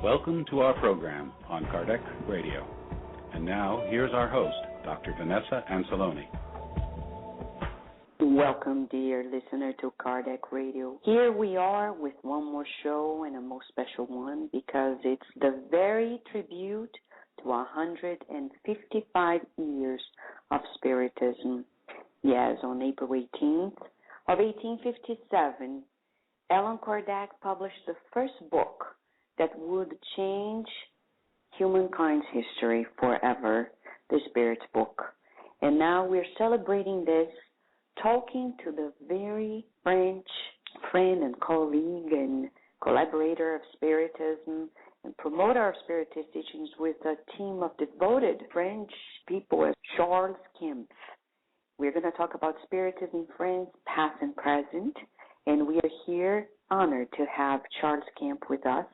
Welcome to our program on Kardec Radio. And now, here's our host, Dr. Vanessa Anceloni. Welcome, dear listener, to Kardec Radio. Here we are with one more show, and a most special one because it's the very tribute to 155 years of Spiritism. Yes, on April 18th of 1857, Allan Kardec published the first book that would change humankind's history forever, the Spirit's Book. And now we're celebrating this, talking to the very French friend and colleague and collaborator of Spiritism and promoter of Spiritist teachings with a team of devoted French people as Charles Kempf. We're going to talk about Spiritism in France, past and present, and we are here honored to have Charles Kempf with us,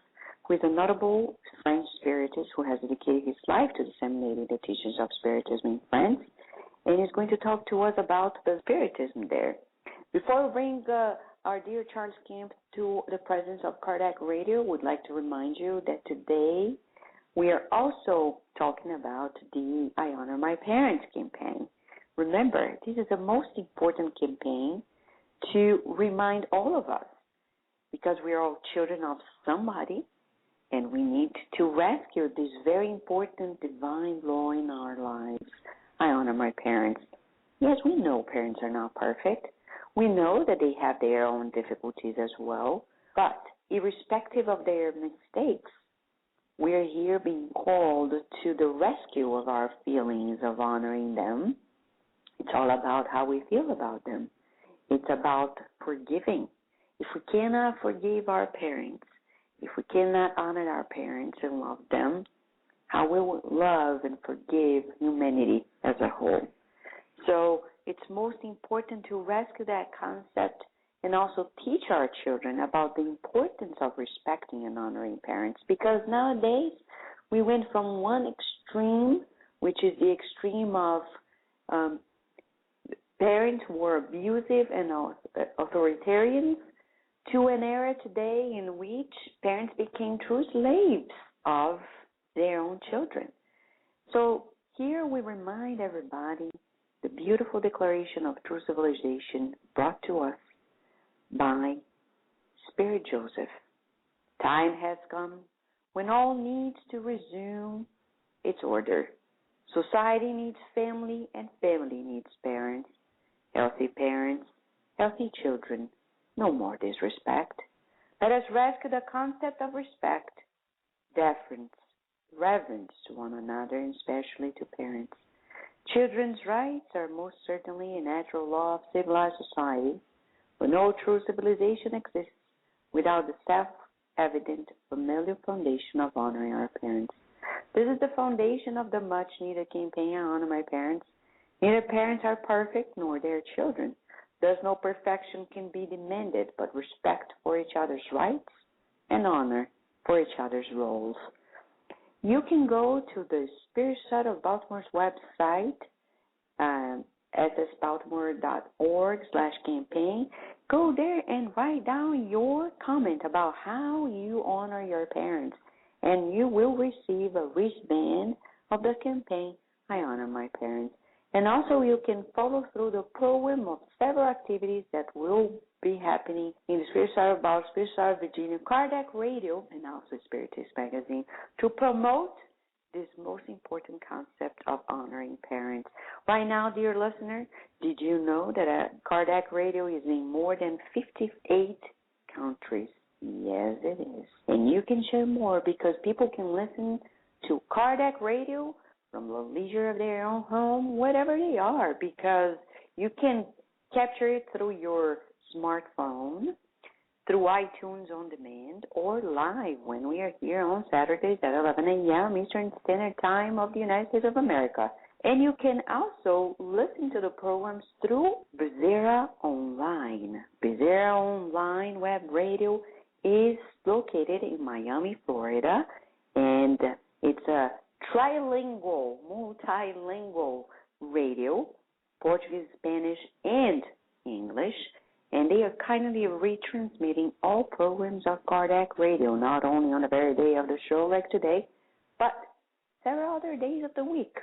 who is a notable French Spiritist who has dedicated his life to disseminating the teachings of Spiritism in France, and he's going to talk to us about the Spiritism there. Before we bring our dear Charles Kempf to the presence of Kardec Radio, we'd like to remind you that today we are also talking about the I Honor My Parents campaign. Remember, this is the most important campaign to remind all of us, because we are all children of somebody, and we need to rescue this very important divine law in our lives. I honor my parents. Yes, we know parents are not perfect. We know that they have their own difficulties as well. But irrespective of their mistakes, we are here being called to the rescue of our feelings of honoring them. It's all about how we feel about them. It's about forgiving. If we cannot forgive our parents, if we cannot honor our parents and love them, how will we love and forgive humanity as a whole? So it's most important to rescue that concept and also teach our children about the importance of respecting and honoring parents, because nowadays we went from one extreme, which is the extreme of parents who were abusive and authoritarians, to an era today in which parents became true slaves of their own children. So here we remind everybody the beautiful declaration of true civilization brought to us by Spirit Joseph. Time has come when all needs to resume its order. Society needs family, and family needs parents. Healthy parents, healthy children. No more disrespect. Let us rescue the concept of respect, deference, reverence to one another, and especially to parents. Children's rights are most certainly a natural law of civilized society, but no true civilization exists without the self-evident familial foundation of honoring our parents. This is the foundation of the much-needed campaign, I Honor My Parents. Neither parents are perfect, nor their children. Thus, no perfection can be demanded, but respect for each other's rights and honor for each other's roles. You can go to the Spirit side of Baltimore's website, ssbaltimore.org/campaign. Go there and write down your comment about how you honor your parents, and you will receive a wristband of the campaign, I Honor My Parents. And also you can follow through the program of several activities that will be happening in the Spirit Side of Baltimore, Spirit Side of Virginia, Kardec Radio, and also Spiritist Magazine to promote this most important concept of honoring parents. Right now, dear listener, did you know that Kardec Radio is in more than 58 countries? Yes, it is. And you can share more because people can listen to Kardec Radio from the leisure of their own home, whatever they are, because you can capture it through your smartphone, through iTunes on demand, or live when we are here on Saturdays at 11 a.m. Eastern Standard Time of the United States of America. And you can also listen to the programs through Bezerra Online. Bezerra Online Web Radio is located in Miami, Florida, and it's a trilingual, multilingual radio, Portuguese, Spanish, and English. and they are kindly retransmitting all programs of Kardec Radio, not only on the very day of the show like today, but several other days of the week.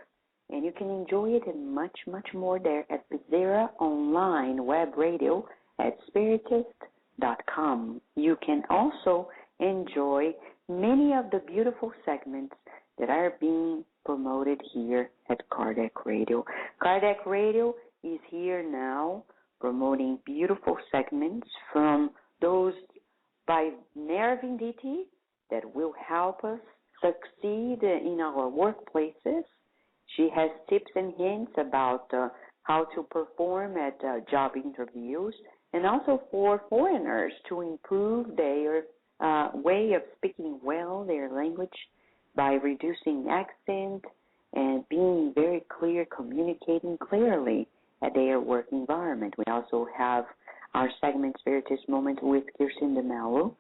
And you can enjoy it and much, much more there at Bezerra Online Web Radio at Spiritist.com. You can also enjoy many of the beautiful segments that are being promoted here at Kardec Radio. Kardec Radio is here now promoting beautiful segments from those by Nervin DT that will help us succeed in our workplaces. She has tips and hints about how to perform at job interviews, and also for foreigners to improve their way of speaking well their language by reducing accent and being very clear, communicating clearly at their work environment. We also have our segment Spiritist Moment with Kirsten DeMello,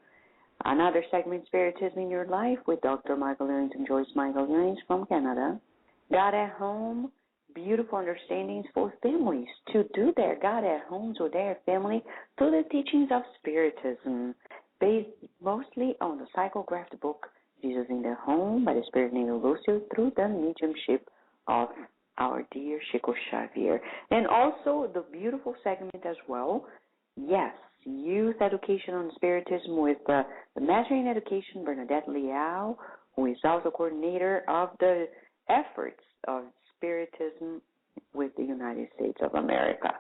another segment Spiritism in Your Life with Dr. Michael Learns and Joyce Michael Learns from Canada. God at Home, beautiful understandings for families to do their God at homes with their family through the teachings of Spiritism, based mostly on the psychographed book Jesus in the Home by the Spirit Natal Lucio through the mediumship of our dear Chico Xavier. And also the beautiful segment as well, yes, Youth Education on Spiritism with the Master in Education, Bernadette Leal, who is also coordinator of the efforts of Spiritism with the United States of America.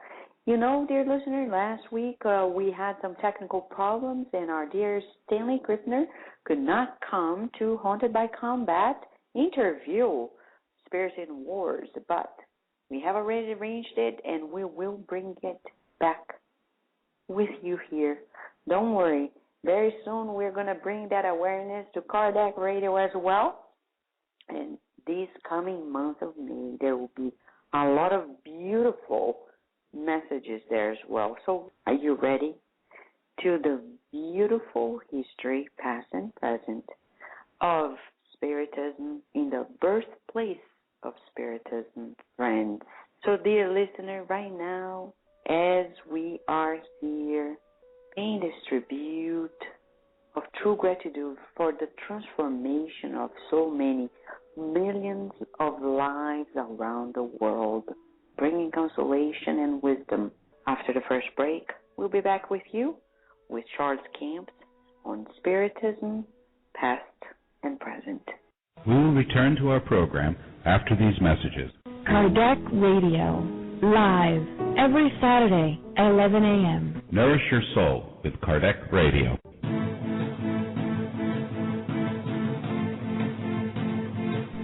You know, dear listener, last week we had some technical problems and our dear Stanley Kriffner could not come to Haunted by Combat interview Spirits in Wars, but we have already arranged it and we will bring it back with you here. Don't worry, very soon we're going to bring that awareness to Kardec Radio as well. And this coming month of May, there will be a lot of beautiful messages there as well. So are you ready to the beautiful history, past and present, of Spiritism in the birthplace of Spiritism, friends? So dear listener, right now, as we are here paying this tribute of true gratitude for the transformation of so many millions of lives around the world, bringing consolation and wisdom. After the first break, we'll be back with you with Charles Kempf on Spiritism, past and present. We will return to our program after these messages. Kardec Radio, live every Saturday at 11 a.m. Nourish your soul with Kardec Radio.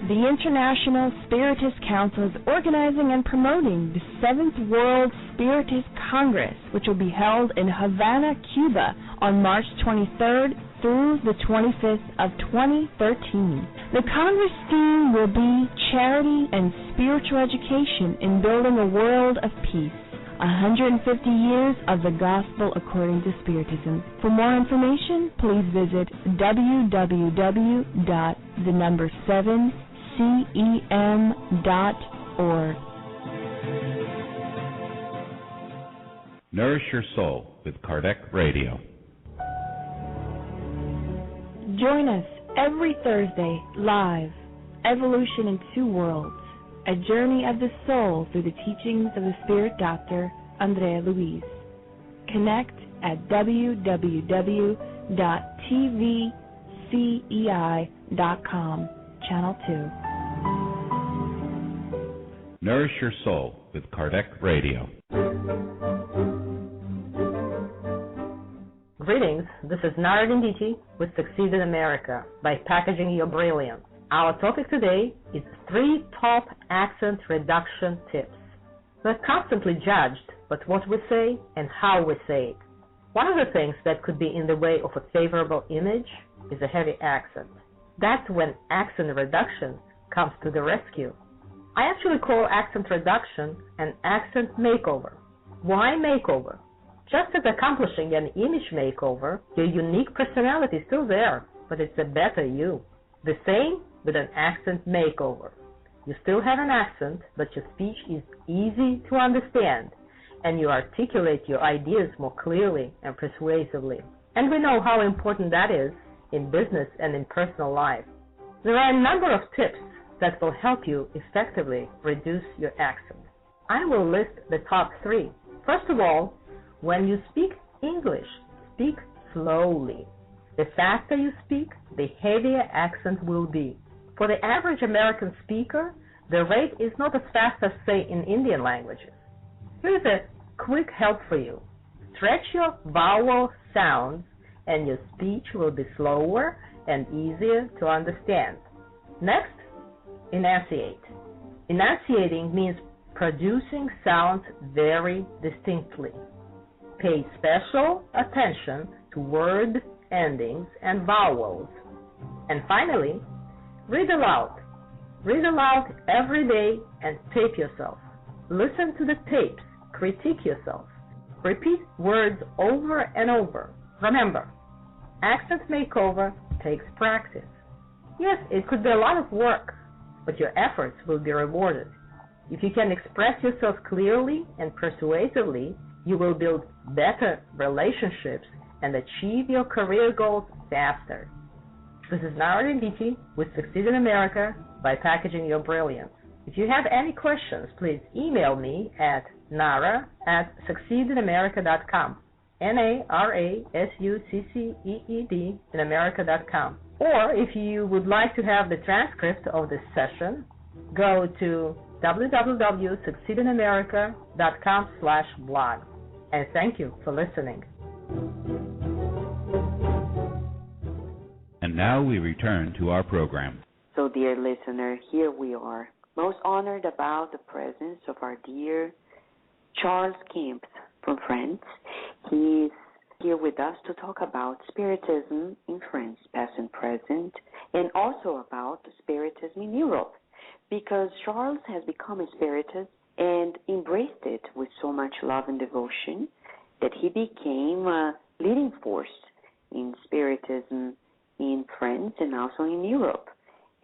The International Spiritist Council is organizing and promoting the 7th World Spiritist Congress, which will be held in Havana, Cuba on March 23rd through the 25th of 2013. The Congress theme will be Charity and Spiritual Education in Building a World of Peace. 150 years of the Gospel according to Spiritism. For more information, please visit www.7cem.org. Nourish your soul with Kardec Radio. Join us every Thursday live, Evolution in Two Worlds, a journey of the soul through the teachings of the Spirit Doctor, Andrea Luiz. Connect at www.tvcei.com, Channel 2. Nourish your soul with Kardec Radio. Greetings, this is Narendra with Succeed in America by Packaging Your Brilliance. Our topic today is 3 top accent reduction tips. We're constantly judged by what we say and how we say it. One of the things that could be in the way of a favorable image is a heavy accent. That's when accent reduction comes to the rescue. I actually call accent reduction an accent makeover. Why makeover? Just as accomplishing an image makeover, your unique personality is still there, but it's a better you. The same with an accent makeover. You still have an accent, but your speech is easy to understand. and you articulate your ideas more clearly and persuasively. And we know how important that is in business and in personal life. There are a number of tips that will help you effectively reduce your accent. I will list the top 3. First of all, when you speak English, speak slowly. The faster you speak, the heavier accent will be. For the average American speaker, the rate is not as fast as, say, in Indian languages. Here's a quick help for you. Stretch your vowel sounds and your speech will be slower and easier to understand. Next, enunciate. Enunciating means producing sounds very distinctly. Pay special attention to word endings and vowels. And finally, read aloud. Read aloud every day and tape yourself. Listen to the tapes. Critique yourself. Repeat words over and over. Remember, accent makeover takes practice. Yes, it could be a lot of work, but your efforts will be rewarded. If you can express yourself clearly and persuasively, you will build better relationships and achieve your career goals faster. This is Nara Nditi with Succeed in America by Packaging Your Brilliance. If you have any questions, please email me at nara@succeedinamerica.com, NARASUCCEED in America.com. Or if you would like to have the transcript of this session, go to www.succeedinamerica.com/blog. And thank you for listening. And now we return to our program. So, dear listener, here we are, most honored about the presence of our dear Charles Kempf from France. He's here with us to talk about Spiritism in France, past and present, and also about Spiritism in Europe, because Charles has become a Spiritist and embraced it with so much love and devotion that he became a leading force in Spiritism in France and also in Europe,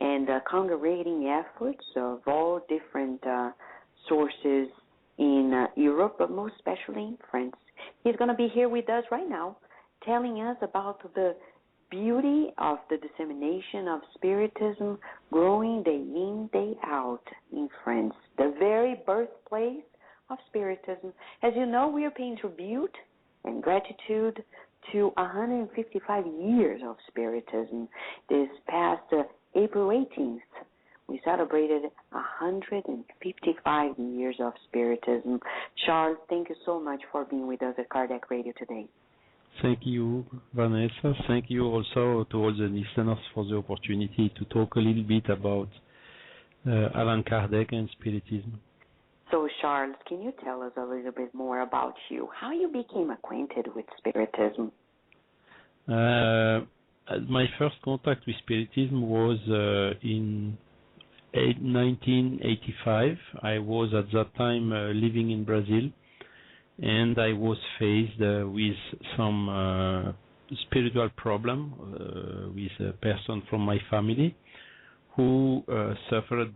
and congregating efforts of all different sources in Europe, but most especially in France. He's going to be here with us right now, telling us about the beauty of the dissemination of Spiritism growing day in, day out in France, the very birthplace of Spiritism. As you know, we are paying tribute and gratitude to 155 years of Spiritism. This past April 18th, we celebrated 155 years of Spiritism. Charles, thank you so much for being with us at Kardec Radio today. Thank you, Vanessa. Thank you also to all the listeners for the opportunity to talk a little bit about Allan Kardec and Spiritism. So, Charles, can you tell us a little bit more about you, how you became acquainted with Spiritism? My first contact with Spiritism was in 1985. I was at that time living in Brazil, and I was faced with some spiritual problem with a person from my family who suffered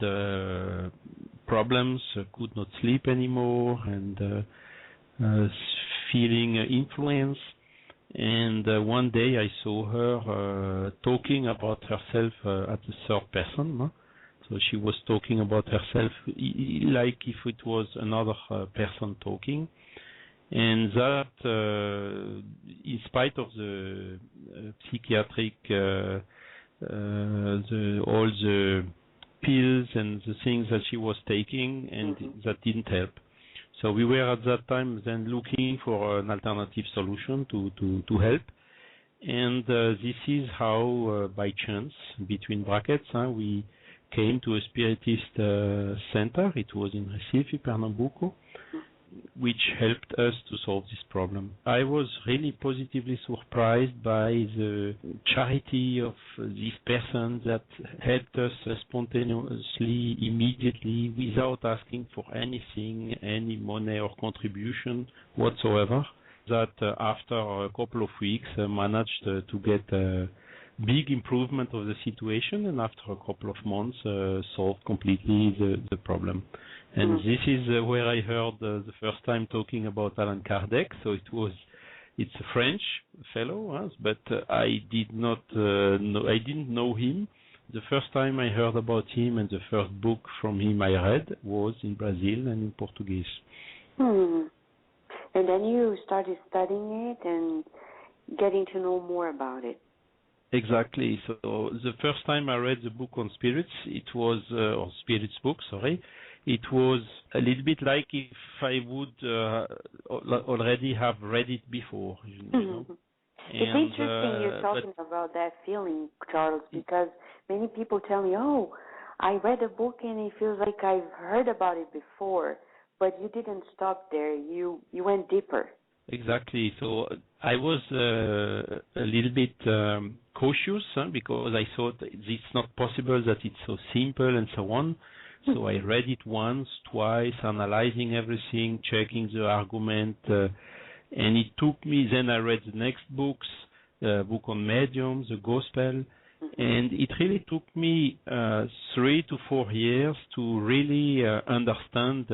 problems, could not sleep anymore, and feeling influence. And one day I saw her talking about herself at the third person. No? So she was talking about herself like if it was another person talking. And that, in spite of the psychiatric, all the pills and the things that she was taking, and that didn't help. So we were at that time then looking for an alternative solution to help. And this is how, by chance, between brackets, we came to a Spiritist center. It was in Recife, Pernambuco, which helped us to solve this problem. I was really positively surprised by the charity of this person that helped us spontaneously, immediately, without asking for anything, any money or contribution whatsoever. That after a couple of weeks managed to get a big improvement of the situation, and after a couple of months solved completely the problem. And this is where I heard the first time talking about Allan Kardec. So it's a French fellow, but I didn't know him. The first time I heard about him and the first book from him I read was in Brazil and in Portuguese. And then you started studying it and getting to know more about it. Exactly. So the first time I read the book on spirits, it was, or spirits book, sorry, it was a little bit like if I would already have read it before. You know? It's interesting you're talking about that feeling, Charles, because many people tell me, oh, I read a book and it feels like I've heard about it before, but you didn't stop there. You went deeper. Exactly. So I was a little bit cautious because I thought it's not possible that it's so simple and so on. So I read it once, twice, analyzing everything, checking the argument, and it took me, then I read the next books, book on mediums, the gospel, and it really took me 3 to 4 years to really understand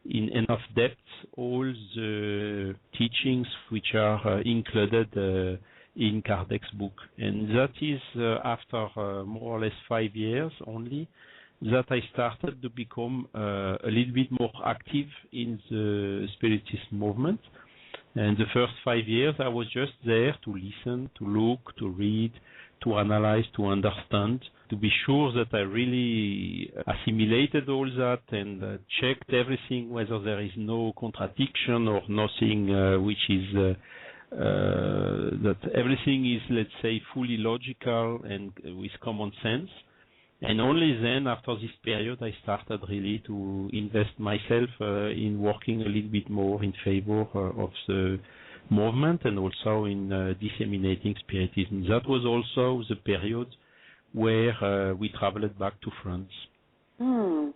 in enough depth all the teachings which are included in Kardec's book. And that is after more or less 5 years only that I started to become a little bit more active in the Spiritist movement. And the first 5 years I was just there to listen, to look, to read, to analyze, to understand, to be sure that I really assimilated all that and checked everything, whether there is no contradiction or nothing which is that everything is, let's say, fully logical and with common sense. And only then, after this period, I started really to invest myself in working a little bit more in favor of the movement and also in disseminating Spiritism. That was also the period where we traveled back to France. And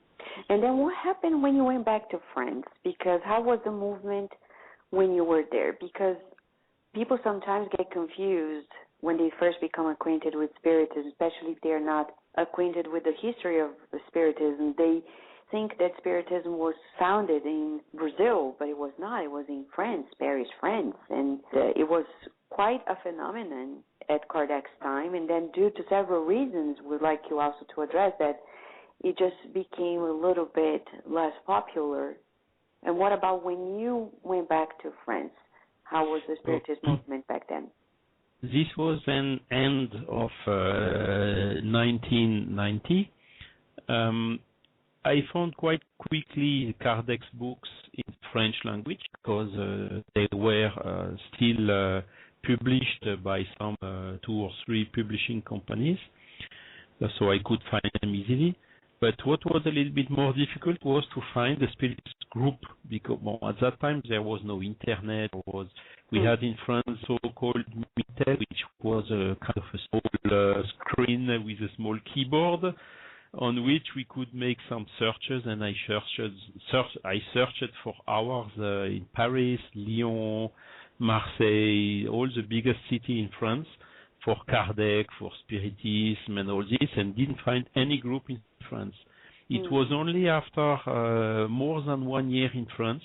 then what happened when you went back to France? Because how was the movement when you were there? Because people sometimes get confused when they first become acquainted with Spiritism, especially if they're not acquainted with the history of the Spiritism. They think that Spiritism was founded in Brazil, but it was not. It was in France, Paris, France, and it was quite a phenomenon at Kardec's time. And then due to several reasons, we'd like you also to address that, it just became a little bit less popular. And what about when you went back to France? How was the Spiritist movement back then? This was an end of 1990. I found quite quickly Kardec's books in French language because they were still published by some 2 or 3 publishing companies, so I could find them easily. But what was a little bit more difficult was to find the Spiritist group, because at that time there was no internet. We had in France so-called Mitel, which was a kind of a small screen with a small keyboard on which we could make some searches, and I searched for hours in Paris, Lyon, Marseille, all the biggest city in France for Kardec, for Spiritism and all this, and didn't find any group in France. It was only after more than 1 year in France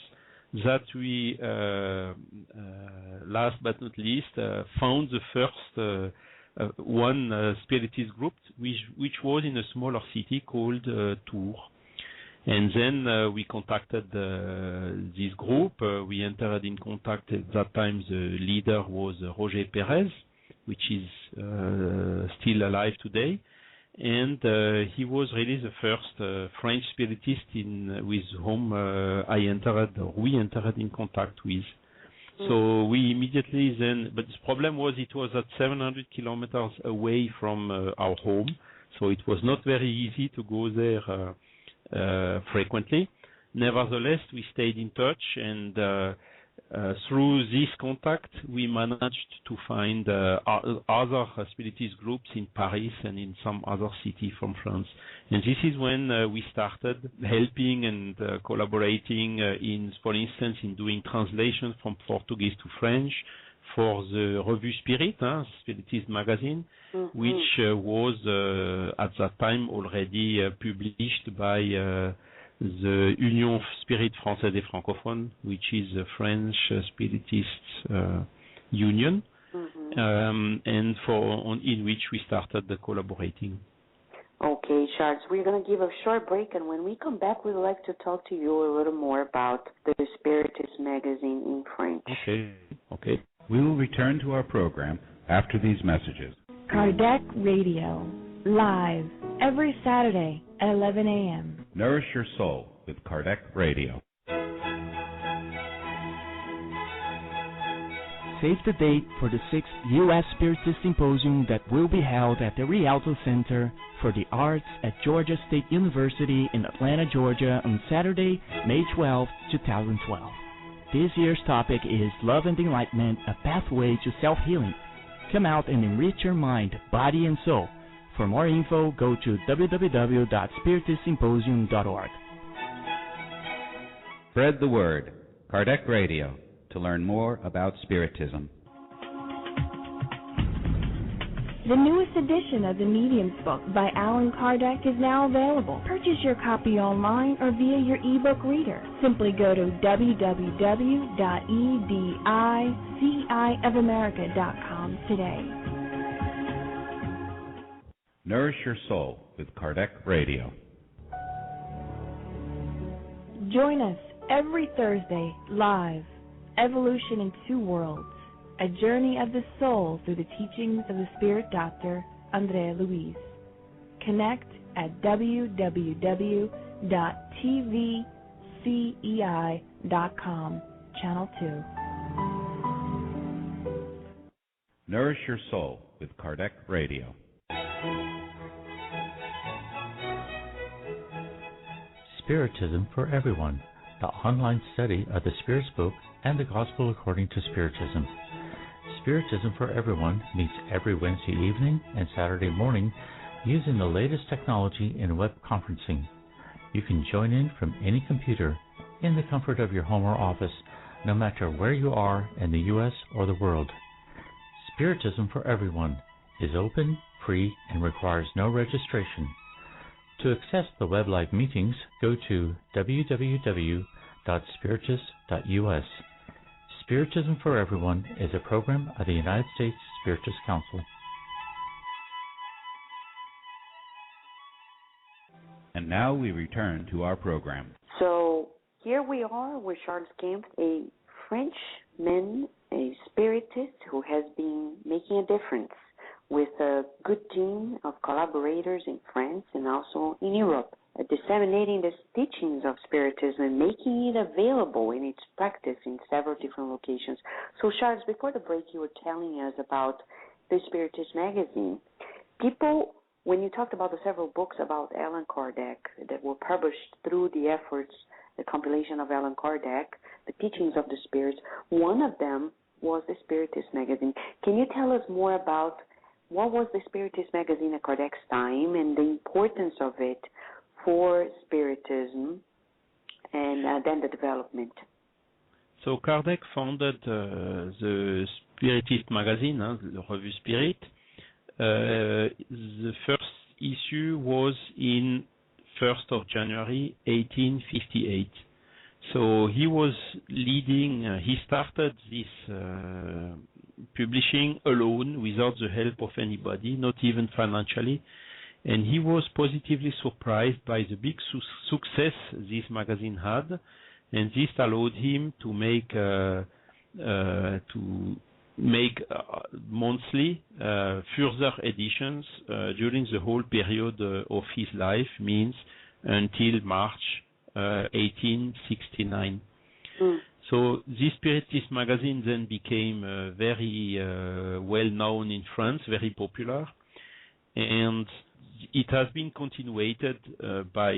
that we, last but not least, found the first one Spiritist group, which was in a smaller city called Tours. And then we contacted this group. We entered in contact. At that time, the leader was Roger Pérez, which is still alive today. And he was really the first French Spiritist with whom we entered in contact with. So we immediately then, but the problem was it was at 700 kilometers away from our home, so it was not very easy to go there frequently. Nevertheless, we stayed in touch, and through this contact, we managed to find other Spiritist groups in Paris and in some other city from France. And this is when we started helping and collaborating for instance, in doing translations from Portuguese to French for the Revue Spirit, Spiritism magazine, which was at that time already published by the Union Spirit Française et Francophone, which is a French Spiritists union, and in which we started the collaborating. Okay, Charles, we're going to give a short break, and when we come back, we'd like to talk to you a little more about the Spiritism magazine in French. Okay. We will return to our program after these messages. Kardec Radio, live, every Saturday at 11 a.m. Nourish your soul with Kardec Radio. Save the date for the 6th U.S. Spiritist Symposium that will be held at the Rialto Center for the Arts at Georgia State University in Atlanta, Georgia on Saturday, May 12, 2012. This year's topic is Love and Enlightenment, a Pathway to Self-Healing. Come out and enrich your mind, body, and soul. For more info, go to www.spiritussymposium.org. Spread the word. Kardec Radio, to learn more about Spiritism. The newest edition of the Medium's book by Allan Kardec is now available. Purchase your copy online or via your ebook reader. Simply go to www.ediciofamerica.com today. Nourish your soul with Kardec Radio. Join us every Thursday live. Evolution in Two Worlds. A journey of the soul through the teachings of the Spirit Doctor, Andrea Luiz. Connect at www.tvcei.com, Channel 2. Nourish your soul with Kardec Radio. Spiritism for Everyone, the online study of the Spirit's Book and the Gospel according to Spiritism. Spiritism for Everyone meets every Wednesday evening and Saturday morning using the latest technology in web conferencing. You can join in from any computer in the comfort of your home or office, no matter where you are in the U.S. or the world. Spiritism for Everyone is open, free, and requires no registration. To access the web live meetings, go to www.spiritus.us. Spiritism for Everyone is a program of the United States Spiritist Council. And now we return to our program. So here we are with Charles Kempf, a Frenchman, a spiritist who has been making a difference with a good team of collaborators in France and also in Europe, disseminating the teachings of Spiritism and making it available in its practice in several different locations. So, Charles, before the break, you were telling us about the Spiritist magazine. People, when you talked about the several books about Allan Kardec that were published through the efforts, the compilation of Allan Kardec, the teachings of the spirits, one of them was the Spiritist magazine. Can you tell us more about what was the Spiritist magazine at Kardec's time and the importance of it for Spiritism and then the development? So Kardec founded the Spiritist magazine, the Revue Spirit. The first issue was in 1st of January 1858. So he was leading, he started this publishing alone without the help of anybody, not even financially. And he was positively surprised by the big success this magazine had, and this allowed him to make monthly further editions during the whole period of his life, means until March 1869. So this Spiritist magazine then became very well known in France, very popular, and it has been continued by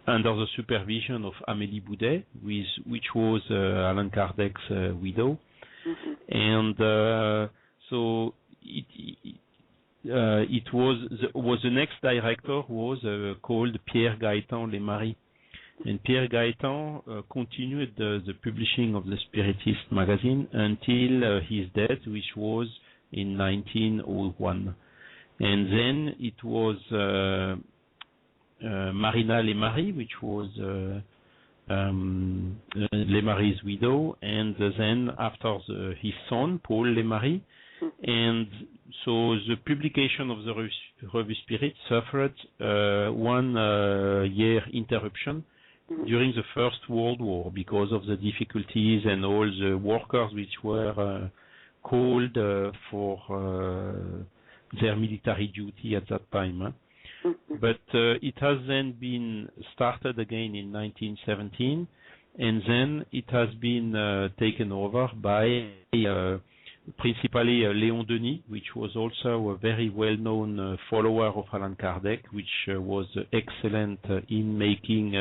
under the supervision of Amélie Boudet, which was Allan Kardec's widow, and so it was the next director was called Pierre Gaëtan Lesmarie, and Pierre Gaëtan continued the publishing of the Spiritist magazine until his death, which was in 1901. And then it was Marina Lemarie, which was Lemarie's widow, and then after his son, Paul Lemarie. And so the publication of the Revue Spirit suffered 1 year interruption during the First World War because of the difficulties and all the workers which were called for their military duty at that time. But it has then been started again in 1917, and then it has been taken over by principally Léon Denis, which was also a very well-known follower of Allan Kardec, which was excellent in making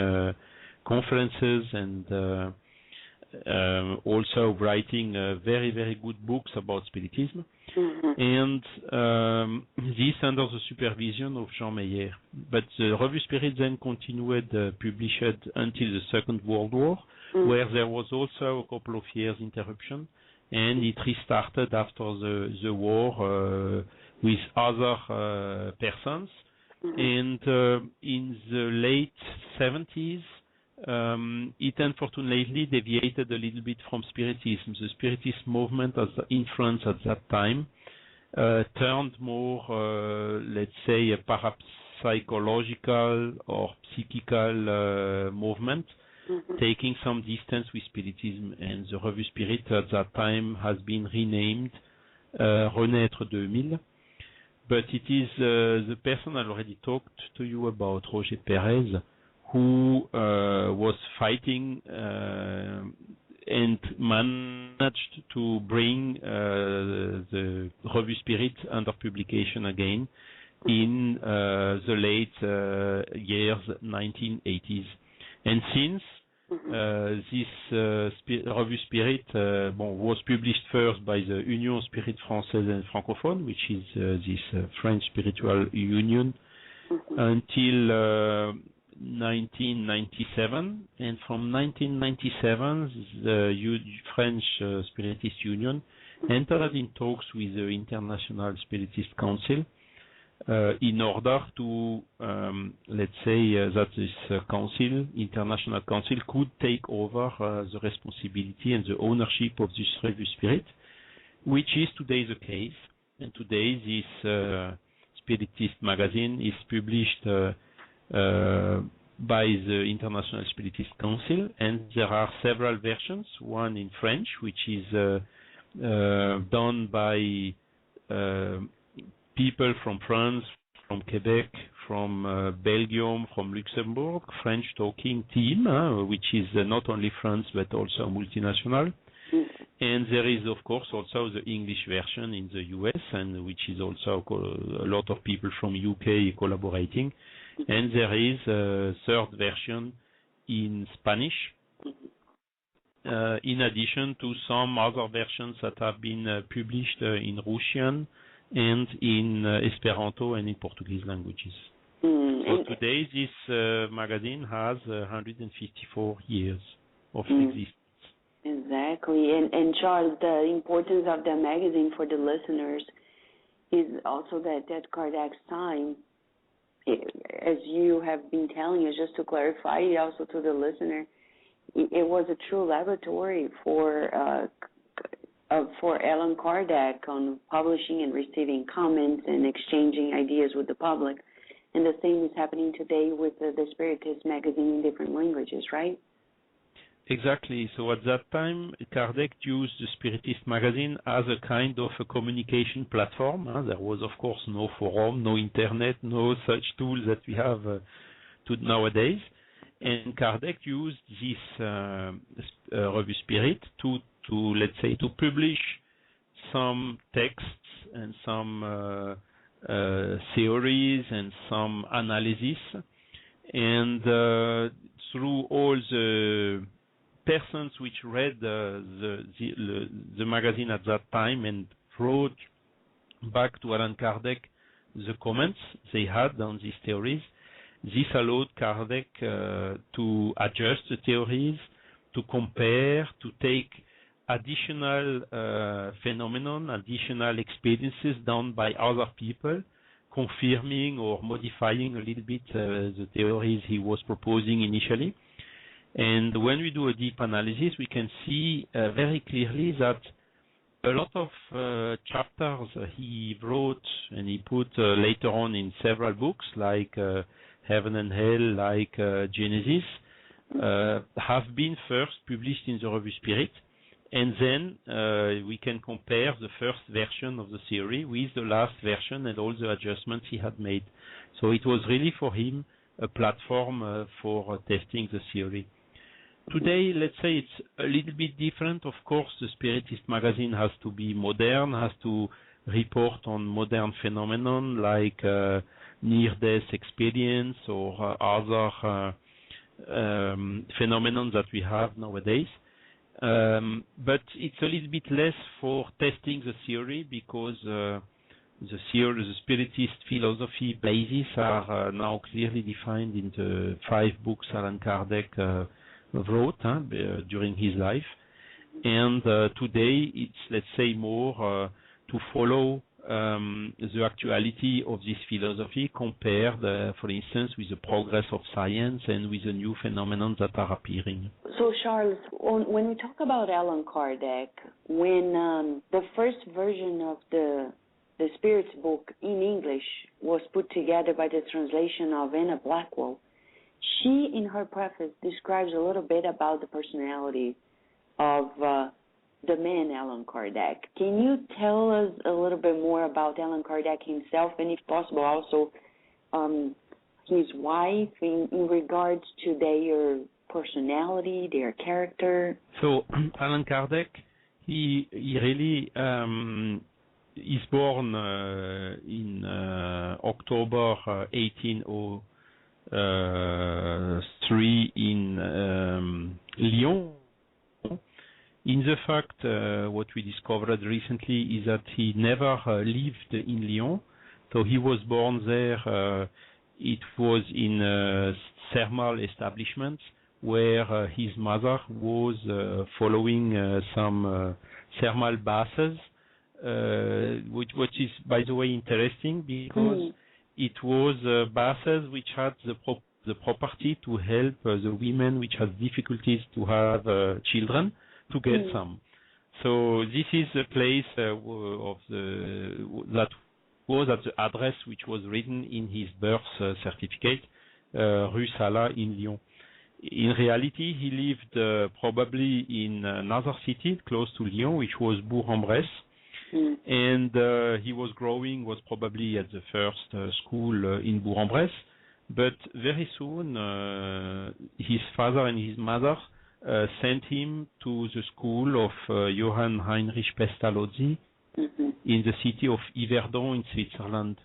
conferences and also writing very, very good books about Spiritism. And this under the supervision of Jean Meyer. But the Revue Spirit then continued published until the Second World War, where there was also a couple of years interruption, and it restarted after the war with other persons. And in the late 70s, it unfortunately deviated a little bit from Spiritism. The Spiritist movement as influence at that time turned more, let's say, a parapsychological or psychical movement, taking some distance with Spiritism. And the Revue Spirit at that time has been renamed Renaître 2000. But it is the person I already talked to you about, Roger Perez, who was fighting and managed to bring the Revue Spirit under publication again in the late years 1980s. And since this Revue Spirit was published first by the Union Spirit Française and Francophone, which is this French spiritual union, until 1997, and from 1997 the French Spiritist Union entered in talks with the International Spiritist Council in order to, let's say, that this International Council could take over the responsibility and the ownership of this Revue Spirit, which is today the case. And today this Spiritist magazine is published by the International Spiritist Council, and there are several versions, one in French, which is done by people from France, from Quebec, from Belgium, from Luxembourg, French-talking team, which is not only France but also multinational. And there is, of course, also the English version in the US, and which is also a lot of people from UK collaborating. And there is a third version in Spanish, in addition to some other versions that have been published in Russian and in Esperanto and in Portuguese languages. So today this magazine has 154 years of existence. Exactly. And Charles, the importance of the magazine for the listeners is also that at Kardec's time, as you have been telling us, just to clarify it also to the listener, it was a true laboratory for Allan Kardec on publishing and receiving comments and exchanging ideas with the public. And the same is happening today with the Spiritist magazine in different languages, right? Exactly. So at that time, Kardec used the Spiritist magazine as a kind of a communication platform. There was, of course, no forum, no internet, no such tools that we have nowadays. And Kardec used this Revue Spirit to let's say, to publish some texts and some theories and some analysis. And through all the persons which read the magazine at that time and wrote back to Allan Kardec the comments they had on these theories, this allowed Kardec to adjust the theories, to compare, to take additional phenomenon, additional experiences done by other people, confirming or modifying a little bit the theories he was proposing initially. And when we do a deep analysis, we can see very clearly that a lot of chapters he wrote and he put later on in several books, like Heaven and Hell, like Genesis, have been first published in the Revue Spirit, and then we can compare the first version of the theory with the last version and all the adjustments he had made. So it was really for him a platform for testing the theory. Today, let's say it's a little bit different. Of course, the Spiritist magazine has to be modern, has to report on modern phenomenon like near-death experience or other phenomenon that we have nowadays. But it's a little bit less for testing the theory because the Spiritist philosophy bases are now clearly defined in the 5 books Allan Kardec wrote during his life. And today it's, let's say, more to follow the actuality of this philosophy compared, for instance, with the progress of science and with the new phenomena that are appearing. So, Charles, when we talk about Allan Kardec, when the first version of the Spirit's book in English was put together by the translation of Anna Blackwell, she, in her preface, describes a little bit about the personality of the man Allan Kardec. Can you tell us a little bit more about Allan Kardec himself, and if possible also his wife in regards to their personality, their character? So Allan Kardec, he really is born in October 1803 in Lyon. In the fact, what we discovered recently is that he never lived in Lyon. So he was born there. It was in thermal establishments where his mother was following some thermal baths, which is, by the way, interesting because it was baths which had the property to help the women which had difficulties to have children to get some. So this is a place that was at the address which was written in his birth certificate, Rue Sala in Lyon. In reality, he lived probably in another city close to Lyon, which was Bourg-en-Bresse. And he was probably at the first school in Bourg-en-Bresse. But very soon, his father and his mother sent him to the school of Johann Heinrich Pestalozzi in the city of Yverdon in Switzerland.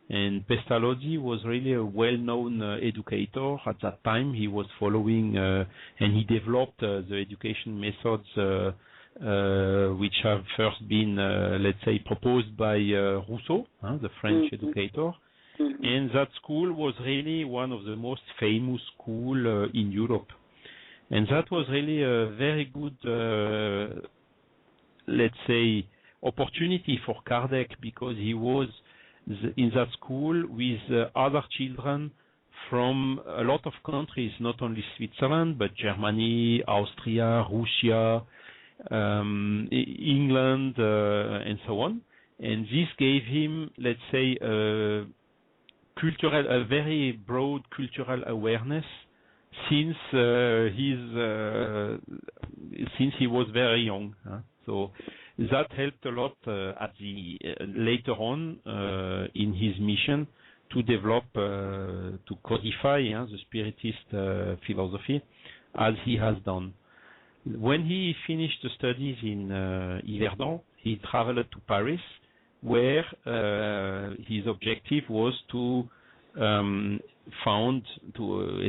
And Pestalozzi was really a well-known educator at that time. He was following and he developed the education methods which have first been, let's say, proposed by Rousseau, the French educator. And that school was really one of the most famous schools in Europe. And that was really a very good, let's say, opportunity for Kardec because he was in that school with other children from a lot of countries, not only Switzerland, but Germany, Austria, Russia, England, and so on. And this gave him, let's say, a very broad cultural awareness since he was very young. So that helped a lot later on in his mission to develop, to codify the Spiritist philosophy as he has done. When he finished the studies in Yverdon, he traveled to Paris, where his objective was to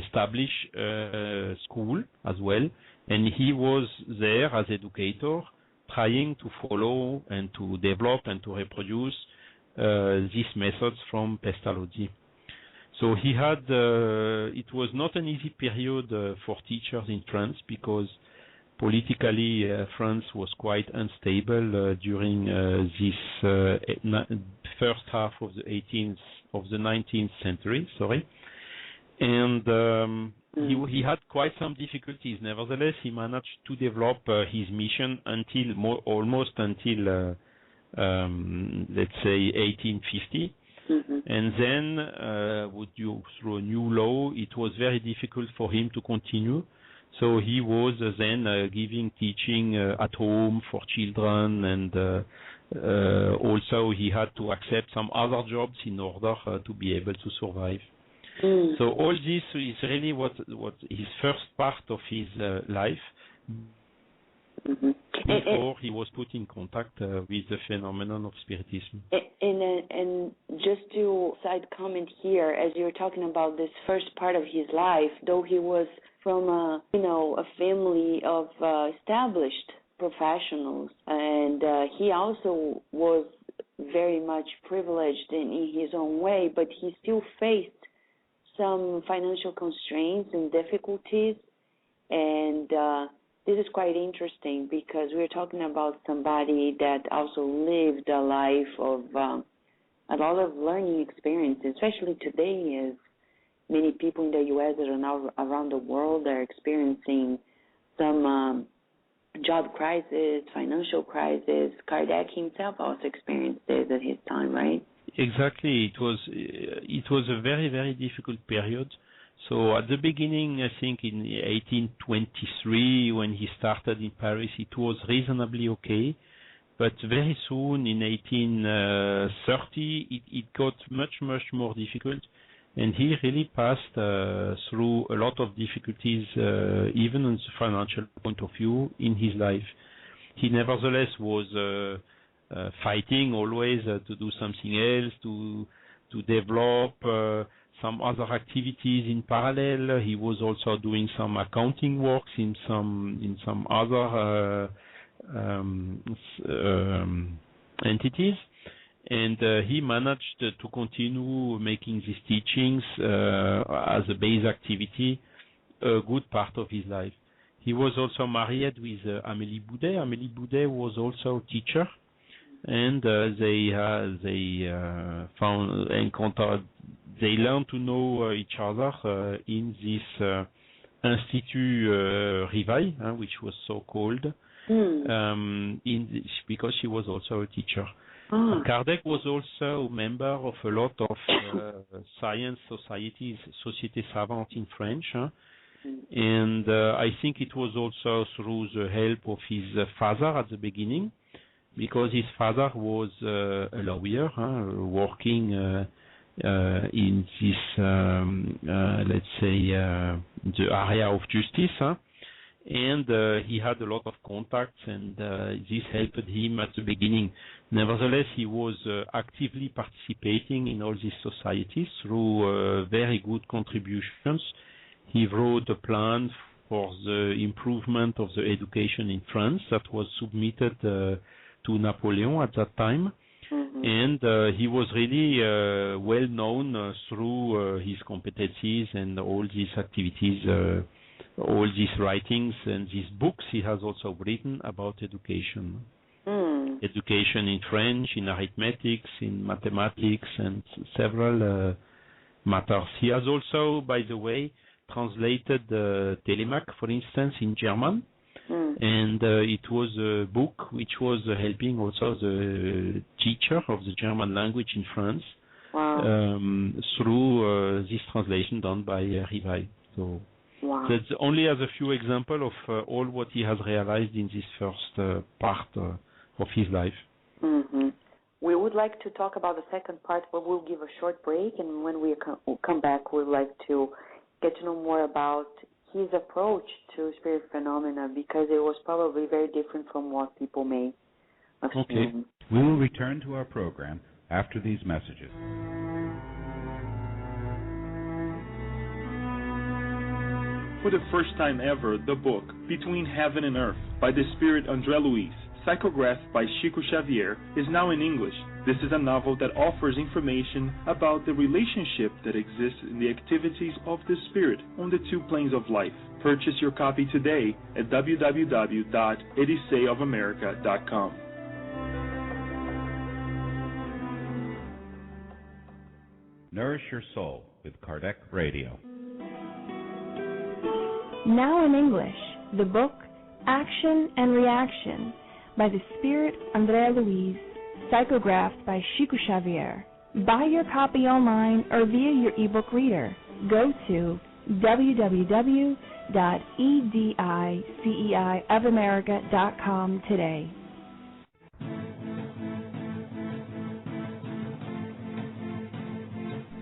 establish a school as well, and he was there as educator, trying to follow and to develop and to reproduce these methods from Pestalozzi. So he had, it was not an easy period for teachers in France because politically France was quite unstable during this first half of the 19th century. And he had quite some difficulties. Nevertheless, he managed to develop his mission almost until let's say 1850. And then, through a new law, it was very difficult for him to continue. So he was then giving teaching at home for children, and also he had to accept some other jobs in order to be able to survive. So all this is really what his first part of his life before he was put in contact with the phenomenon of Spiritism. And just to side comment here, as you're talking about this first part of his life, though he was from a family of established professionals, and he also was very much privileged in his own way, but he still faced some financial constraints and difficulties, and this is quite interesting because we're talking about somebody that also lived a life of a lot of learning experience, especially today, as many people in the U.S. that are now around the world are experiencing some job crisis, financial crisis. Kardec himself also experienced this at his time, right? Exactly. It was a very, very difficult period. So at the beginning, I think in 1823, when he started in Paris, it was reasonably okay. But very soon, in 1830, it got much, much more difficult. And he really passed through a lot of difficulties, even on the financial point of view, in his life. He nevertheless was fighting always to do something else, to develop some other activities in parallel. He was also doing some accounting works in some other entities, and he managed to continue making these teachings as a base activity a good part of his life. He was also married with Amélie Boudet. Amélie Boudet was also a teacher, and they learned to know each other in this Institut Rivail, which was so called, because she was also a teacher. Kardec was also a member of a lot of science societies, Sociétés Savantes in French, and I think it was also through the help of his father at the beginning, because his father was a lawyer working in this, let's say, the area of justice, and he had a lot of contacts, and this helped him at the beginning. Nevertheless, he was actively participating in all these societies through very good contributions. He wrote a plan for the improvement of the education in France that was submitted to Napoleon at that time. And he was really well known through his competencies and all these activities, all these writings and these books he has also written about education. Education in French, in arithmetics, in mathematics, and several matters. He has also, by the way, translated Telemaque, for instance, in German. And it was a book which was helping also the teacher of the German language in France through this translation done by Rivail. So that's only as a few examples of all what he has realized in this first part of his life. We would like to talk about the second part, but we'll give a short break, and when we come back, we'd like to get to know more about his approach to spirit phenomena, because it was probably very different from what people may assume. Okay. We will return to our program after these messages. For the first time ever, the book Between Heaven and Earth by the spirit André Luiz, Psychographed by Chico Xavier, is now in English. This is a novel that offers information about the relationship that exists in the activities of the spirit on the two planes of life. Purchase your copy today at www.edysayofamerica.com. Nourish Your Soul with Kardec Radio. Now in English, the book Action and Reaction by the Spirit Andrea Louise, psychographed by Chico Xavier. Buy your copy online or via your ebook reader. Go to www.edysayofamerica.com today.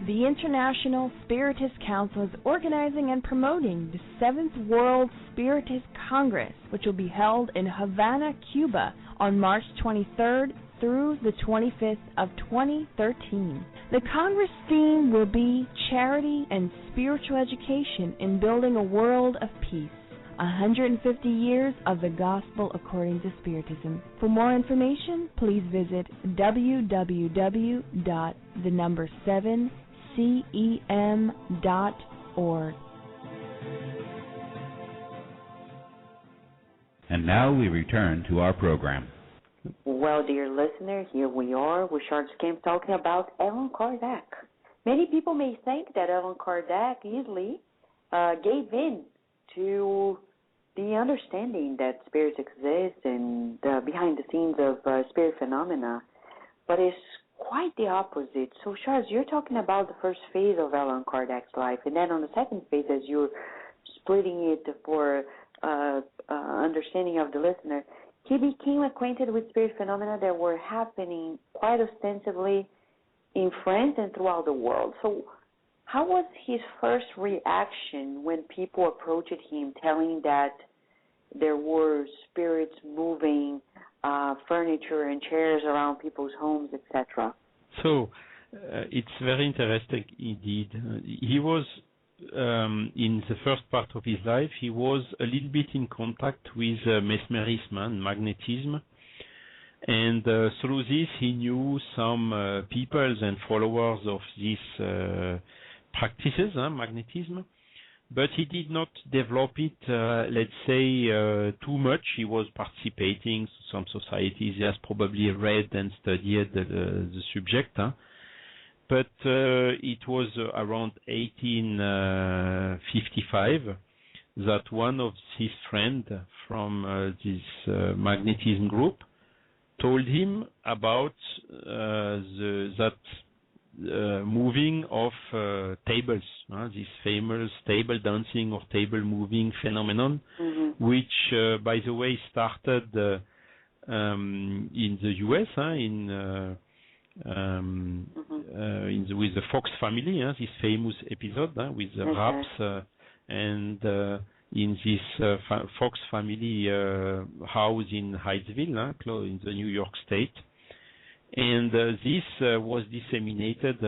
The International Spiritist Council is organizing and promoting the 7th World Spiritist Congress, which will be held in Havana, Cuba on March 23rd through the 25th of 2013. The Congress theme will be Charity and Spiritual Education in Building a World of Peace. 150 years of the Gospel according to Spiritism. For more information, please visit www.7cem.org. And now we return to our program. Well, dear listener, here we are with Charles Kempf talking about Allan Kardec. Many people may think that Allan Kardec easily gave in to the understanding that spirits exist and behind the scenes of spirit phenomena, but it's quite the opposite. So, Charles, you're talking about the first phase of Allan Kardec's life, and then on the second phase, as you're splitting it for understanding of the listener, he became acquainted with spirit phenomena that were happening quite ostensibly in France and throughout the world. So how was his first reaction when people approached him telling that there were spirits moving furniture and chairs around people's homes, etc.? So it's very interesting indeed. He was, in the first part of his life, he was a little bit in contact with mesmerism and magnetism. And through this, he knew some peoples and followers of these practices, magnetism. But he did not develop it, let's say, too much. He was participating in some societies. He has probably read and studied the subject. But it was around 1855 that one of his friends from this magnetism group told him about moving of tables, this famous table dancing or table moving phenomenon, which, by the way, started in the U.S. With the Fox family, this famous episode with the raps, and in this Fox family house in Hydesville, in the New York State. And this was disseminated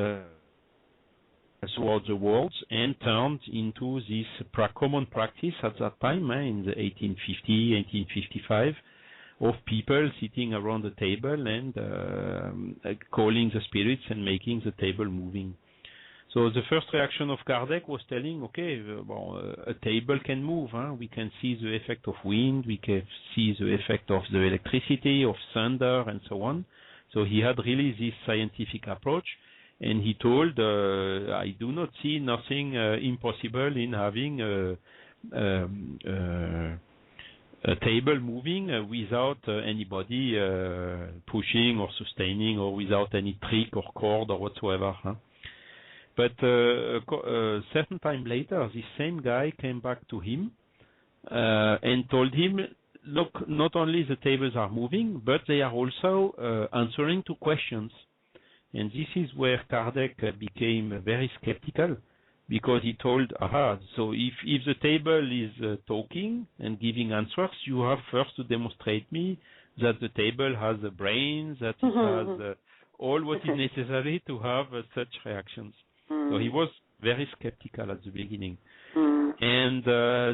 throughout the world and turned into this common practice at that time, in the 1850, 1855, of people sitting around the table and calling the spirits and making the table moving. So the first reaction of Kardec was telling, okay, a table can move. We can see the effect of wind, we can see the effect of the electricity, of thunder, and so on. So he had really this scientific approach, and he told, I do not see nothing impossible in having a table moving without anybody pushing or sustaining, or without any trick or cord or whatsoever. But a certain time later, this same guy came back to him and told him, look, not only the tables are moving, but they are also answering to questions. And this is where Kardec became very skeptical, because he told, so if the table is talking and giving answers, you have first to demonstrate me that the table has a brain, that it has all what is necessary to have such reactions. So he was very skeptical at the beginning. And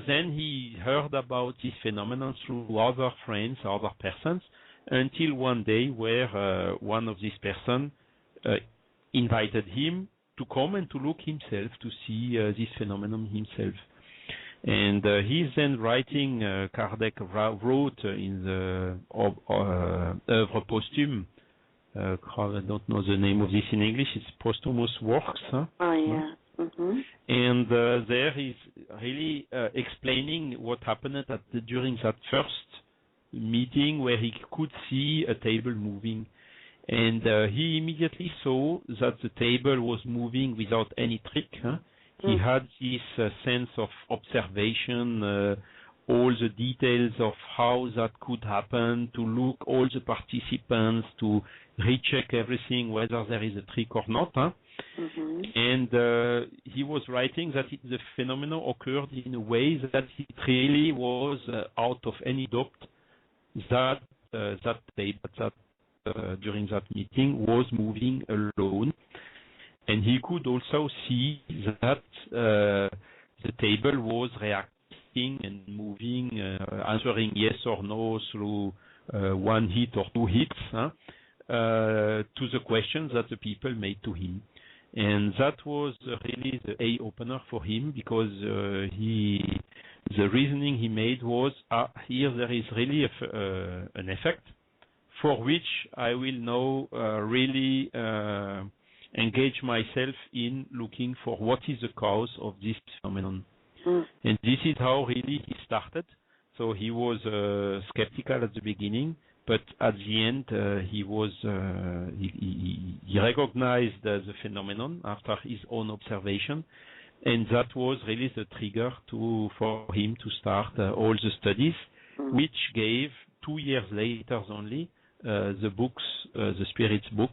then he heard about this phenomenon through other friends, other persons, until one day where one of these person invited him to come and to look himself, to see this phenomenon himself. And he's then writing, Kardec wrote in the Œuvre posthume, I don't know the name of this in English, it's posthumous works. Huh? Oh, yeah. Mm-hmm. And there he's really explaining what happened during that first meeting where he could see a table moving. And he immediately saw that the table was moving without any trick. Huh? He had this sense of observation, all the details of how that could happen, to look all the participants, to recheck everything, whether there is a trick or not. Huh? Mm-hmm. And he was writing that the phenomenon occurred in a way that it really was out of any doubt that that table during that meeting was moving alone. And he could also see that the table was reacting and moving, answering yes or no through one hit or two hits to the questions that the people made to him. And that was really the eye-opener for him, because the reasoning he made was, here there is really an effect for which I will now really engage myself in looking for what is the cause of this phenomenon. And this is how really he started. So he was skeptical at the beginning, but at the end he was he recognized the phenomenon after his own observation, and that was really the trigger for him to start all the studies, which gave 2 years later only the books, the Spirits book,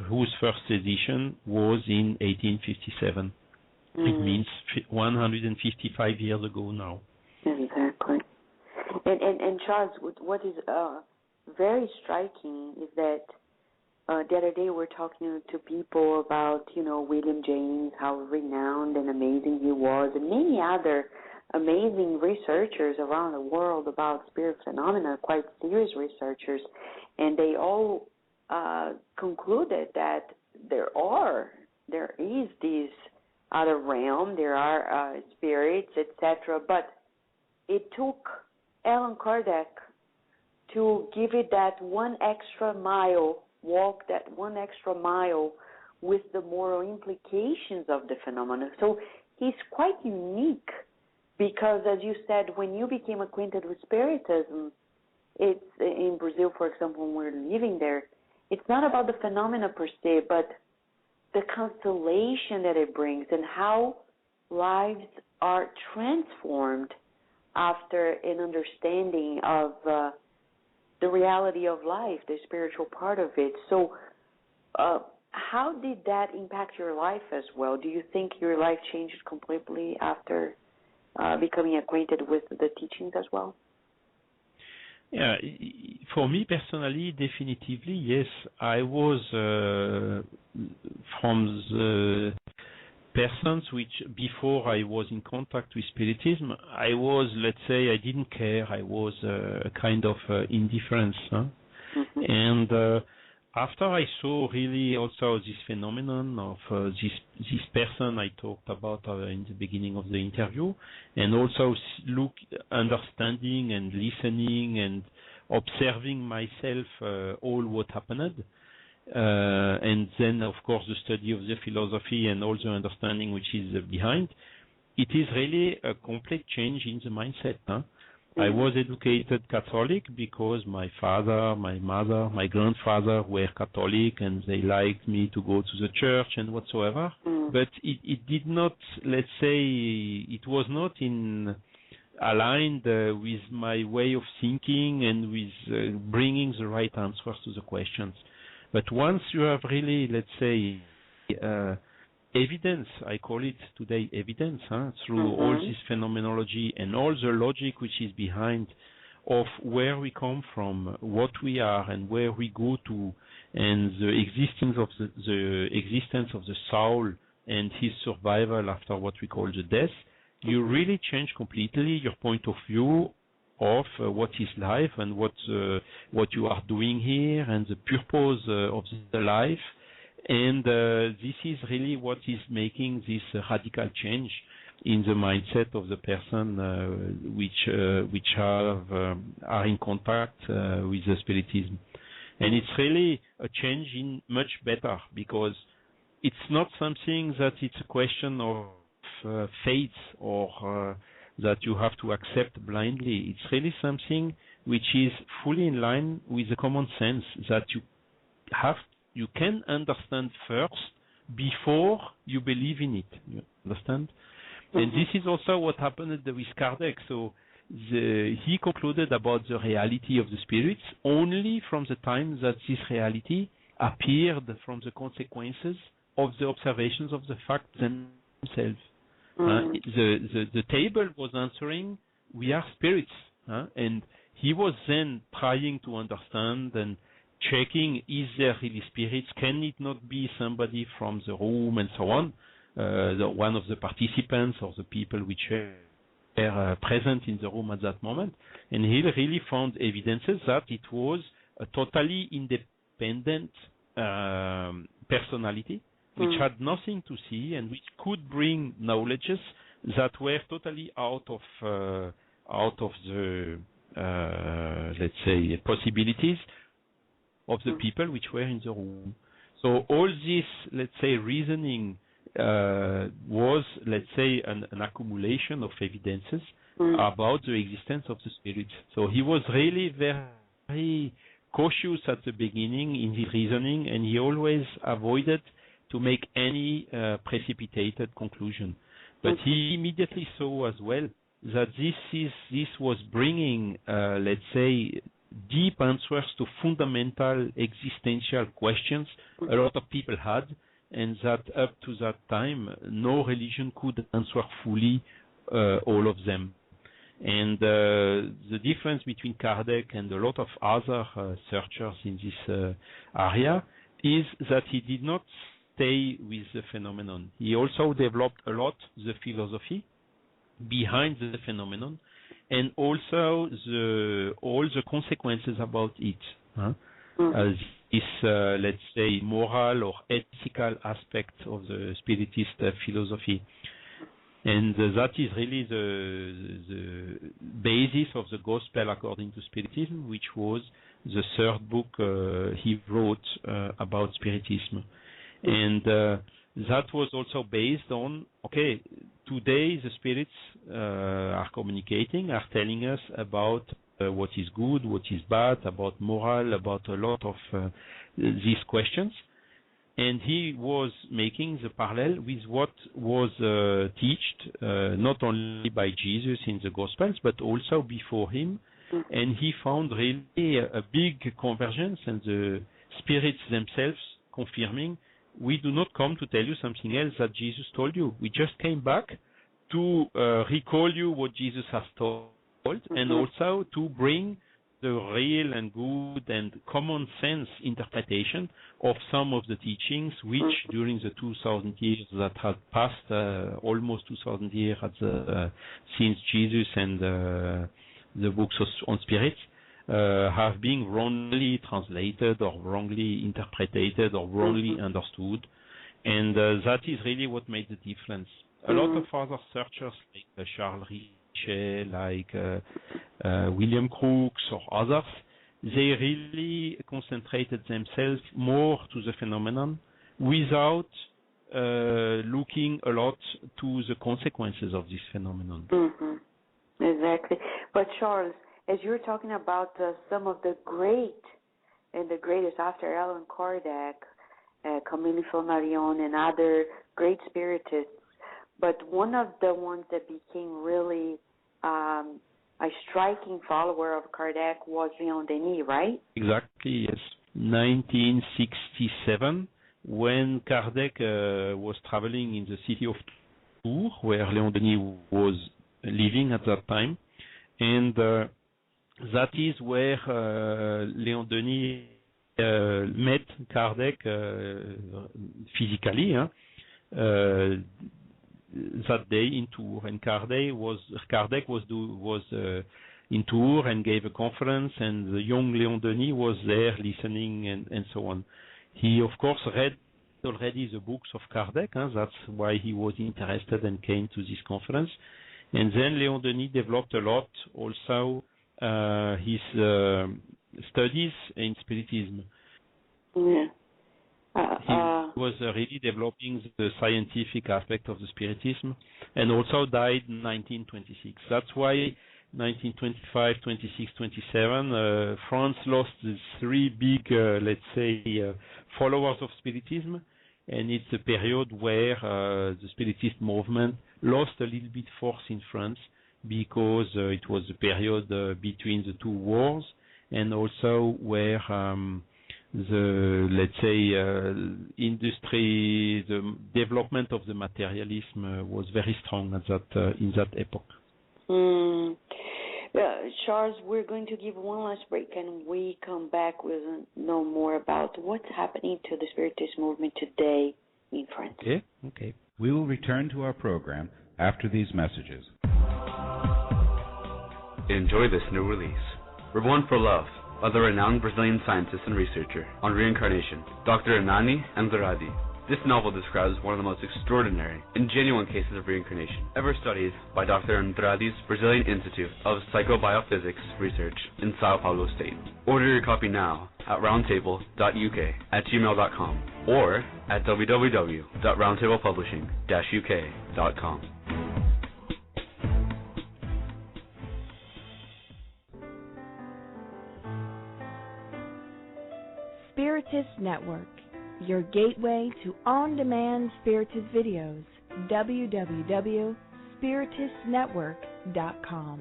whose first edition was in 1857. It means 155 years ago now. Exactly. And Charles, what is very striking is that the other day we're talking to people about, William James, how renowned and amazing he was, and many other amazing researchers around the world about spirit phenomena, quite serious researchers, and they all concluded that there is this other realm, there are spirits, etc. But it took Allan Kardec to give it that one extra mile, walk that one extra mile with the moral implications of the phenomena. So he's quite unique, because, as you said, when you became acquainted with Spiritism, it's in Brazil, for example, when we're living there, it's not about the phenomena per se, but the constellation that it brings and how lives are transformed after an understanding of the reality of life, the spiritual part of it. So how did that impact your life as well? Do you think your life changed completely after becoming acquainted with the teachings as well? Yeah, for me personally, definitively, yes. I was from the persons which, before I was in contact with Spiritism, I was, let's say, I didn't care. I was a kind of indifference. And after I saw really also this phenomenon of this person I talked about in the beginning of the interview, and also understanding and listening and observing myself all what happened, and then of course the study of the philosophy and all the understanding which is behind, it is really a complete change in the mindset. I was educated Catholic because my father, my mother, my grandfather were Catholic, and they liked me to go to the church and whatsoever. But it did not, let's say, it was not aligned with my way of thinking and with bringing the right answers to the questions. But once you have really, let's say, evidence, I call it today evidence, through all this phenomenology and all the logic which is behind of where we come from, what we are, and where we go to, and the existence of the soul and his survival after what we call the death, you really change completely your point of view of what is life and what you are doing here and the purpose of the life. And this is really what is making this radical change in the mindset of the person which are in contact with the Spiritism. And it's really a change in much better, because it's not something that it's a question of faith or that you have to accept blindly. It's really something which is fully in line with the common sense that you can understand first before you believe in it. You understand? Mm-hmm. And this is also what happened with Kardec. So he concluded about the reality of the spirits only from the time that this reality appeared from the consequences of the observations of the facts themselves. The table was answering, we are spirits, and he was then trying to understand and checking, is there really spirits? Can it not be somebody from the room and so on, one of the participants or the people which were present in the room at that moment? And he really found evidences that it was a totally independent personality which had nothing to see and which could bring knowledges that were totally out of the let's say possibilities of the people which were in the room. So all this, let's say, reasoning was, let's say, an accumulation of evidences about the existence of the spirits. So he was really very cautious at the beginning in his reasoning, and he always avoided to make any precipitated conclusion. But he immediately saw as well that this was bringing, let's say, deep answers to fundamental existential questions a lot of people had, and that up to that time no religion could answer fully all of them. And the difference between Kardec and a lot of other searchers in this area is that he did not stay with the phenomenon. He also developed a lot the philosophy behind the phenomenon, and also all the consequences about it. This, let's say, moral or ethical aspect of the Spiritist philosophy. And that is really the basis of the Gospel according to Spiritism, which was the third book he wrote about Spiritism. And that was also based on, okay, today the spirits are communicating, are telling us about what is good, what is bad, about moral, about a lot of these questions. And he was making the parallel with what was taught not only by Jesus in the Gospels, but also before him. And he found really a big convergence, and the spirits themselves confirming, we do not come to tell you something else that Jesus told you. We just came back to recall you what Jesus has told, and also to bring the real and good and common sense interpretation of some of the teachings which during the 2,000 years that had passed, almost 2,000 years since Jesus and the books on spirits, have been wrongly translated or wrongly interpreted or wrongly understood. And that is really what made the difference. A lot of other searchers like Charles Richet, like William Crookes or others, they really concentrated themselves more to the phenomenon without looking a lot to the consequences of this phenomenon. Exactly. But Charles, as you're talking about some of the great and the greatest after Allan Kardec, Camille Flammarion, and other great spiritists, but one of the ones that became really a striking follower of Kardec was Léon Denis, right? Exactly, yes. 1967, when Kardec was traveling in the city of Tours, where Léon Denis was living at that time, and that is where Léon Denis met Kardec physically that day in Tours, and Kardec was in Tours and gave a conference, and the young Léon Denis was there listening and so on. He, of course, read already the books of Kardec. That's why he was interested and came to this conference. And then Léon Denis developed a lot also his studies in Spiritism. Yeah. He was really developing the scientific aspect of the Spiritism, and also died in 1926. That's why 1925, 26, 27, France lost the three big, let's say, followers of Spiritism, and it's a period where the Spiritist movement lost a little bit force in France because it was a period between the two wars, and also where the, let's say, industry, the development of the materialism was very strong at that in that epoch. Charles, we're going to give one last break, and we come back with know more about what's happening to the Spiritist movement today in France. Okay. We will return to our program after these messages. Enjoy this new release. Reborn for Love, by the renowned Brazilian scientist and researcher on reincarnation, Dr. Hernani Andrade. This novel describes one of the most extraordinary and genuine cases of reincarnation ever studied by Dr. Andrade's Brazilian Institute of Psychobiophysics Research in Sao Paulo State. Order your copy now at roundtable.uk@gmail.com or at www.roundtablepublishing-uk.com. Spiritist Network, your gateway to on-demand Spiritist videos. www.spiritistnetwork.com.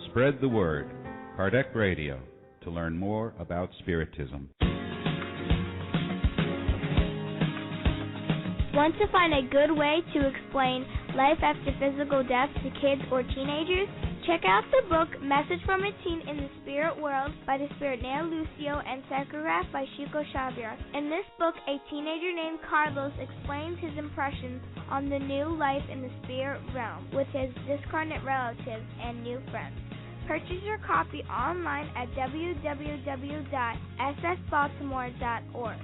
Spread the word. Kardec Radio, to learn more about Spiritism. Want to find a good way to explain life after physical death to kids or teenagers? Check out the book Message from a Teen in the Spirit World by the Spirit Neo Lucio and psychographed by Chico Xavier. In this book, a teenager named Carlos explains his impressions on the new life in the spirit realm with his discarnate relatives and new friends. Purchase your copy online at www.ssbaltimore.org.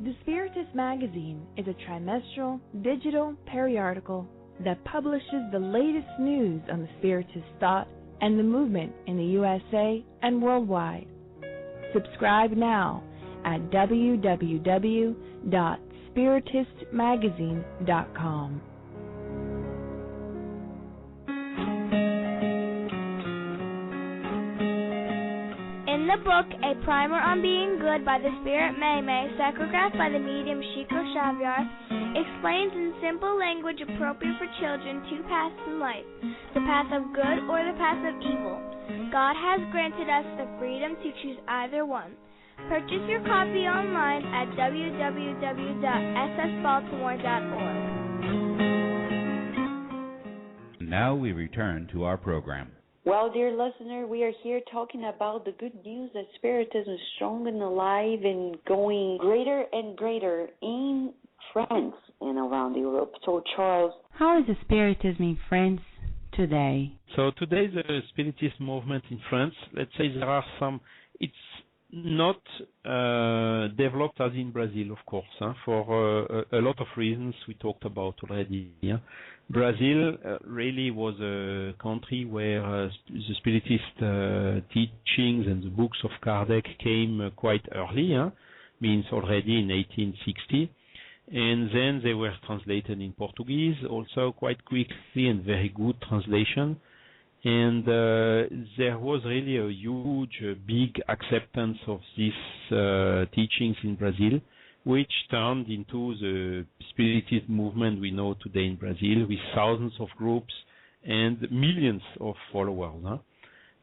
The Spiritist Magazine is a trimestral, digital periodical that publishes the latest news on the Spiritist thought and the movement in the USA and worldwide. Subscribe now at www.spiritistmagazine.com. In the book, A Primer on Being Good by the Spirit May, psychographed by the medium Chico Xavier, explains in simple language appropriate for children two paths in life, the path of good or the path of evil. God has granted us the freedom to choose either one. Purchase your copy online at www.ssbaltimore.org. Now we return to our program. Well, dear listener, we are here talking about the good news that Spiritism is strong and alive and going greater and greater in France and around Europe. So, Charles, how is the Spiritism in France today? So today the Spiritist movement in France, let's say there are some, it's not developed as in Brazil, of course, for a lot of reasons we talked about already. Yeah? Brazil really was a country where the Spiritist teachings and the books of Kardec came quite early, means already in 1860. And then they were translated in Portuguese also quite quickly and very good translation. And there was really a huge, big acceptance of these teachings in Brazil, which turned into the Spiritist movement we know today in Brazil, with thousands of groups and millions of followers.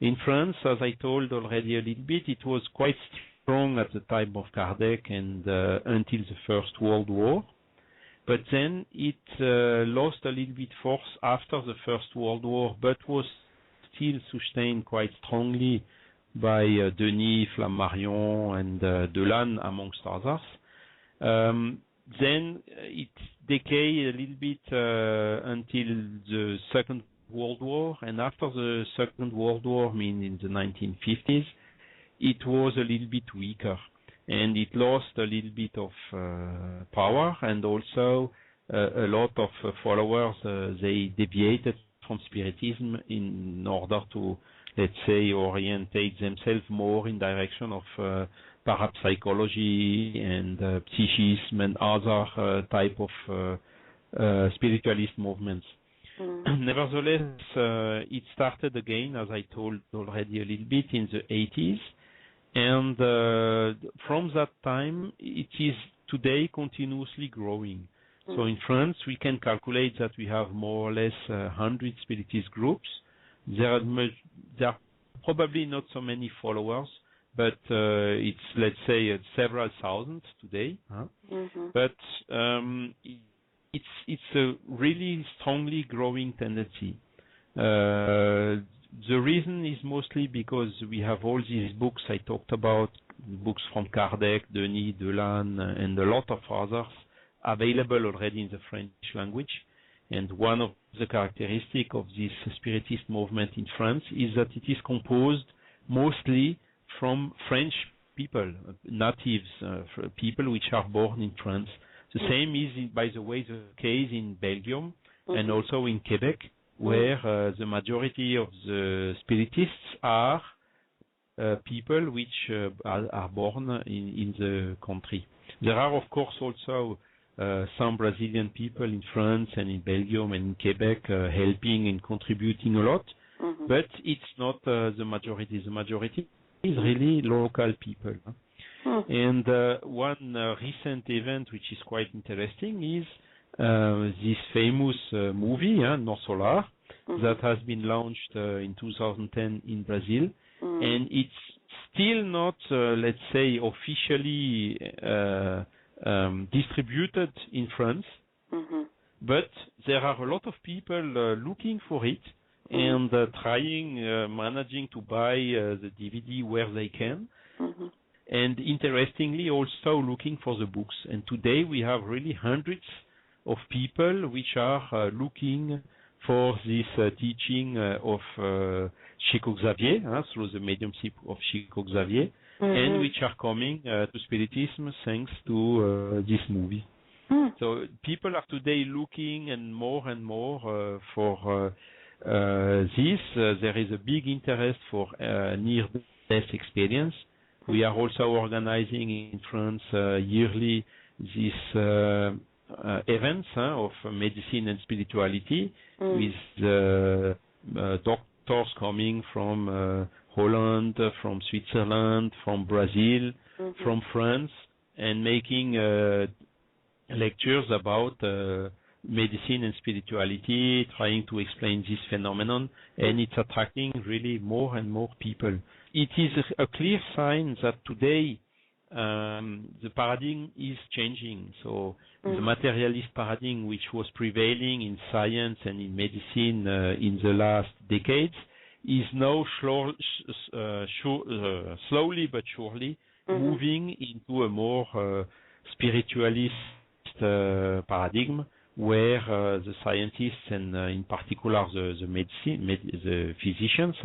In France, as I told already a little bit, it was quite strong at the time of Kardec and until the First World War. But then it lost a little bit force after the First World War, but was still sustained quite strongly by Denis, Flammarion, and Delanne, amongst others. Then it decayed a little bit until the Second World War, and after the Second World War, I mean in the 1950s, it was a little bit weaker, and it lost a little bit of power, and also a lot of followers, they deviated from Spiritism in order to, let's say, orientate themselves more in direction of parapsychology and psychism and other type of spiritualist movements. Nevertheless, it started again, as I told already a little bit, in the 80s, and from that time, it is today continuously growing. So in France, we can calculate that we have more or less 100 spiritist groups. There are probably not so many followers, but it's, let's say, several thousands today. But it's a really strongly growing tendency. The reason is mostly because we have all these books I talked about, books from Kardec, Denis, Delanne, and a lot of others available already in the French language. And one of the characteristics of this Spiritist movement in France is that it is composed mostly from French people, natives, people which are born in France. The same is, by the way, the case in Belgium and also in Quebec, where the majority of the Spiritists are people which are born in the country. There are, of course, also some Brazilian people in France and in Belgium and in Quebec helping and contributing a lot, but it's not the majority. The majority is really local people. And one recent event which is quite interesting is this famous movie, No Solar, that has been launched in 2010 in Brazil, and it's still not, let's say, officially distributed in France, but there are a lot of people looking for it and trying, managing to buy the DVD where they can. And interestingly, also looking for the books. And today we have really hundreds of people which are looking for this teaching of Chico Xavier, through the mediumship of Chico Xavier, and which are coming to Spiritism thanks to this movie. So people are today looking and more for this. There is a big interest for near-death experience. We are also organizing in France yearly these events of medicine and spirituality with doctors coming from Holland, from Switzerland, from Brazil, from France, and making lectures about medicine and spirituality, trying to explain this phenomenon, and it's attracting really more and more people. It is a clear sign that today the paradigm is changing. So the materialist paradigm, which was prevailing in science and in medicine in the last decades, is now slowly but surely moving into a more spiritualist paradigm, where the scientists and in particular the physicians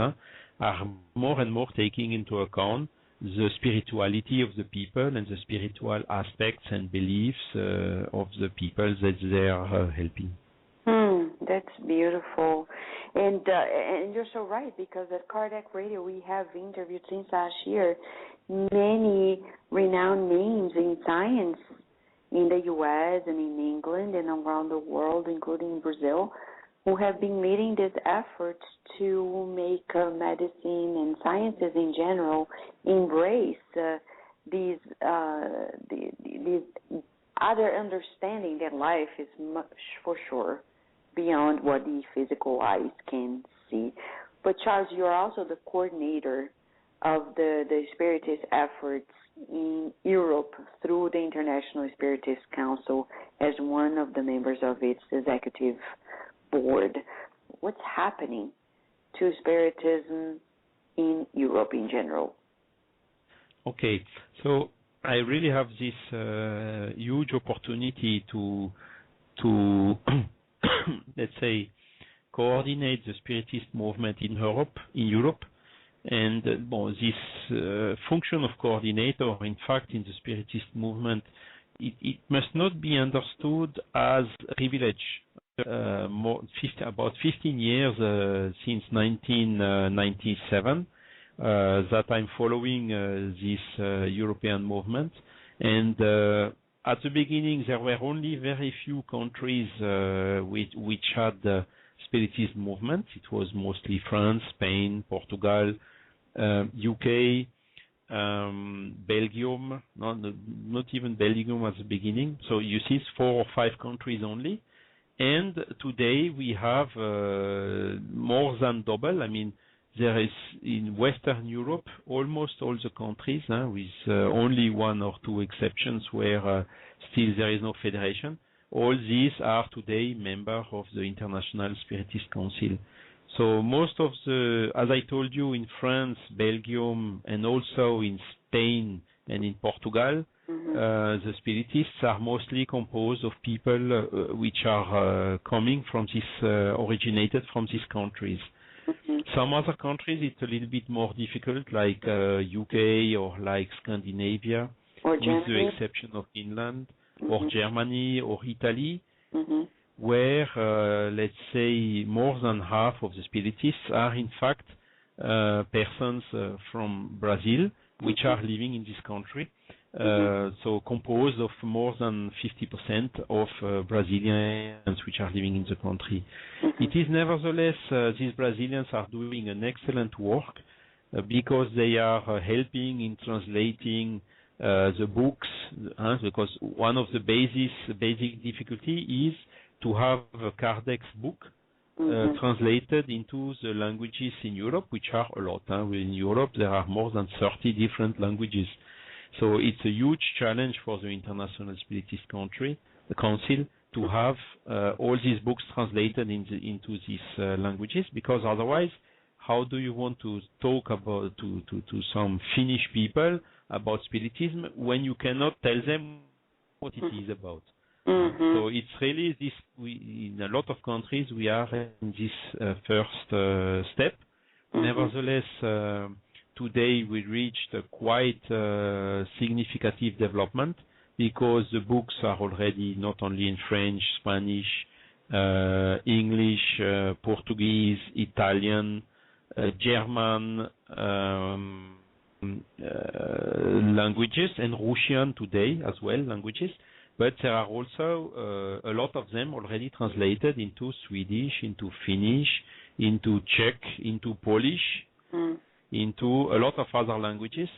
are more and more taking into account the spirituality of the people and the spiritual aspects and beliefs of the people that they are helping. That's beautiful. And you're so right, because at Kardec Radio we have interviewed since last year many renowned names in science in the U.S. and in England and around the world, including Brazil, who have been leading these efforts to make medicine and sciences in general embrace these other understanding that life is much, for sure, beyond what the physical eyes can see. But Charles, you're also the coordinator of the Spiritist efforts in Europe through the International Spiritist Council as one of the members of its executive board. What's happening to Spiritism in Europe in general? Okay, so I really have this huge opportunity to let's say, coordinate the Spiritist movement in Europe. And this function of coordinator, in fact, in the Spiritist movement, it must not be understood as a privilege. About 15 years since 1997 that I'm following this European movement. And at the beginning, there were only very few countries which had the Spiritist movement. It was mostly France, Spain, Portugal, UK, Belgium, not even Belgium at the beginning. So you see it's 4 or 5 countries only. And today we have more than double. I mean, there is in Western Europe almost all the countries, with only 1 or 2 exceptions where still there is no federation. All these are today members of the International Spiritist Council. So most of the, as I told you, in France, Belgium, and also in Spain and in Portugal, the Spiritists are mostly composed of people which are coming from this, originated from these countries. Some other countries it's a little bit more difficult, like UK or like Scandinavia, with the exception of Finland, or Germany or Italy, where, let's say, more than half of the Spiritists are in fact persons from Brazil, which are living in this country. So composed of more than 50% of Brazilians which are living in the country. It is nevertheless, these Brazilians are doing an excellent work because they are helping in translating the books, because one of the basic difficulty is to have Kardec's book translated into the languages in Europe, which are a lot. In Europe, there are more than 30 different languages. So it's a huge challenge for the International Spiritist Council to have all these books translated into these languages, because otherwise, how do you want to talk about to some Finnish people about Spiritism when you cannot tell them what it is about? So it's really this. In a lot of countries, we are in this first step. Nevertheless, today we reached a quite significant development, because the books are already not only in French, Spanish, English, Portuguese, Italian, German languages, and Russian today as well languages. But there are also a lot of them already translated into Swedish, into Finnish, into Czech, into Polish, into a lot of other languages.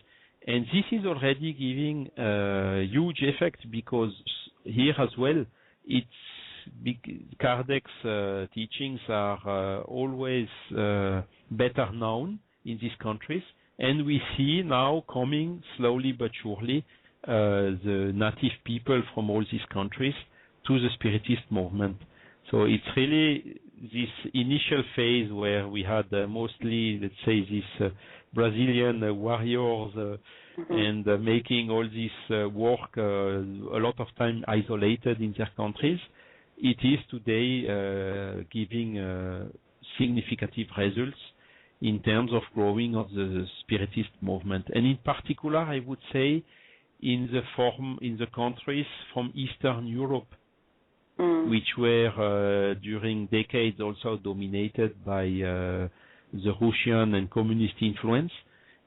And this is already giving a huge effect, because here as well, Kardec's teachings are always better known in these countries. And we see now coming slowly but surely the native people from all these countries to the Spiritist movement. So it's really this initial phase where we had mostly, let's say, these Brazilian warriors and making all this work a lot of time isolated in their countries. It is today giving significant results in terms of growing of the Spiritist movement. And in particular, I would say, in the countries from Eastern Europe, which were during decades also dominated by the Russian and communist influence,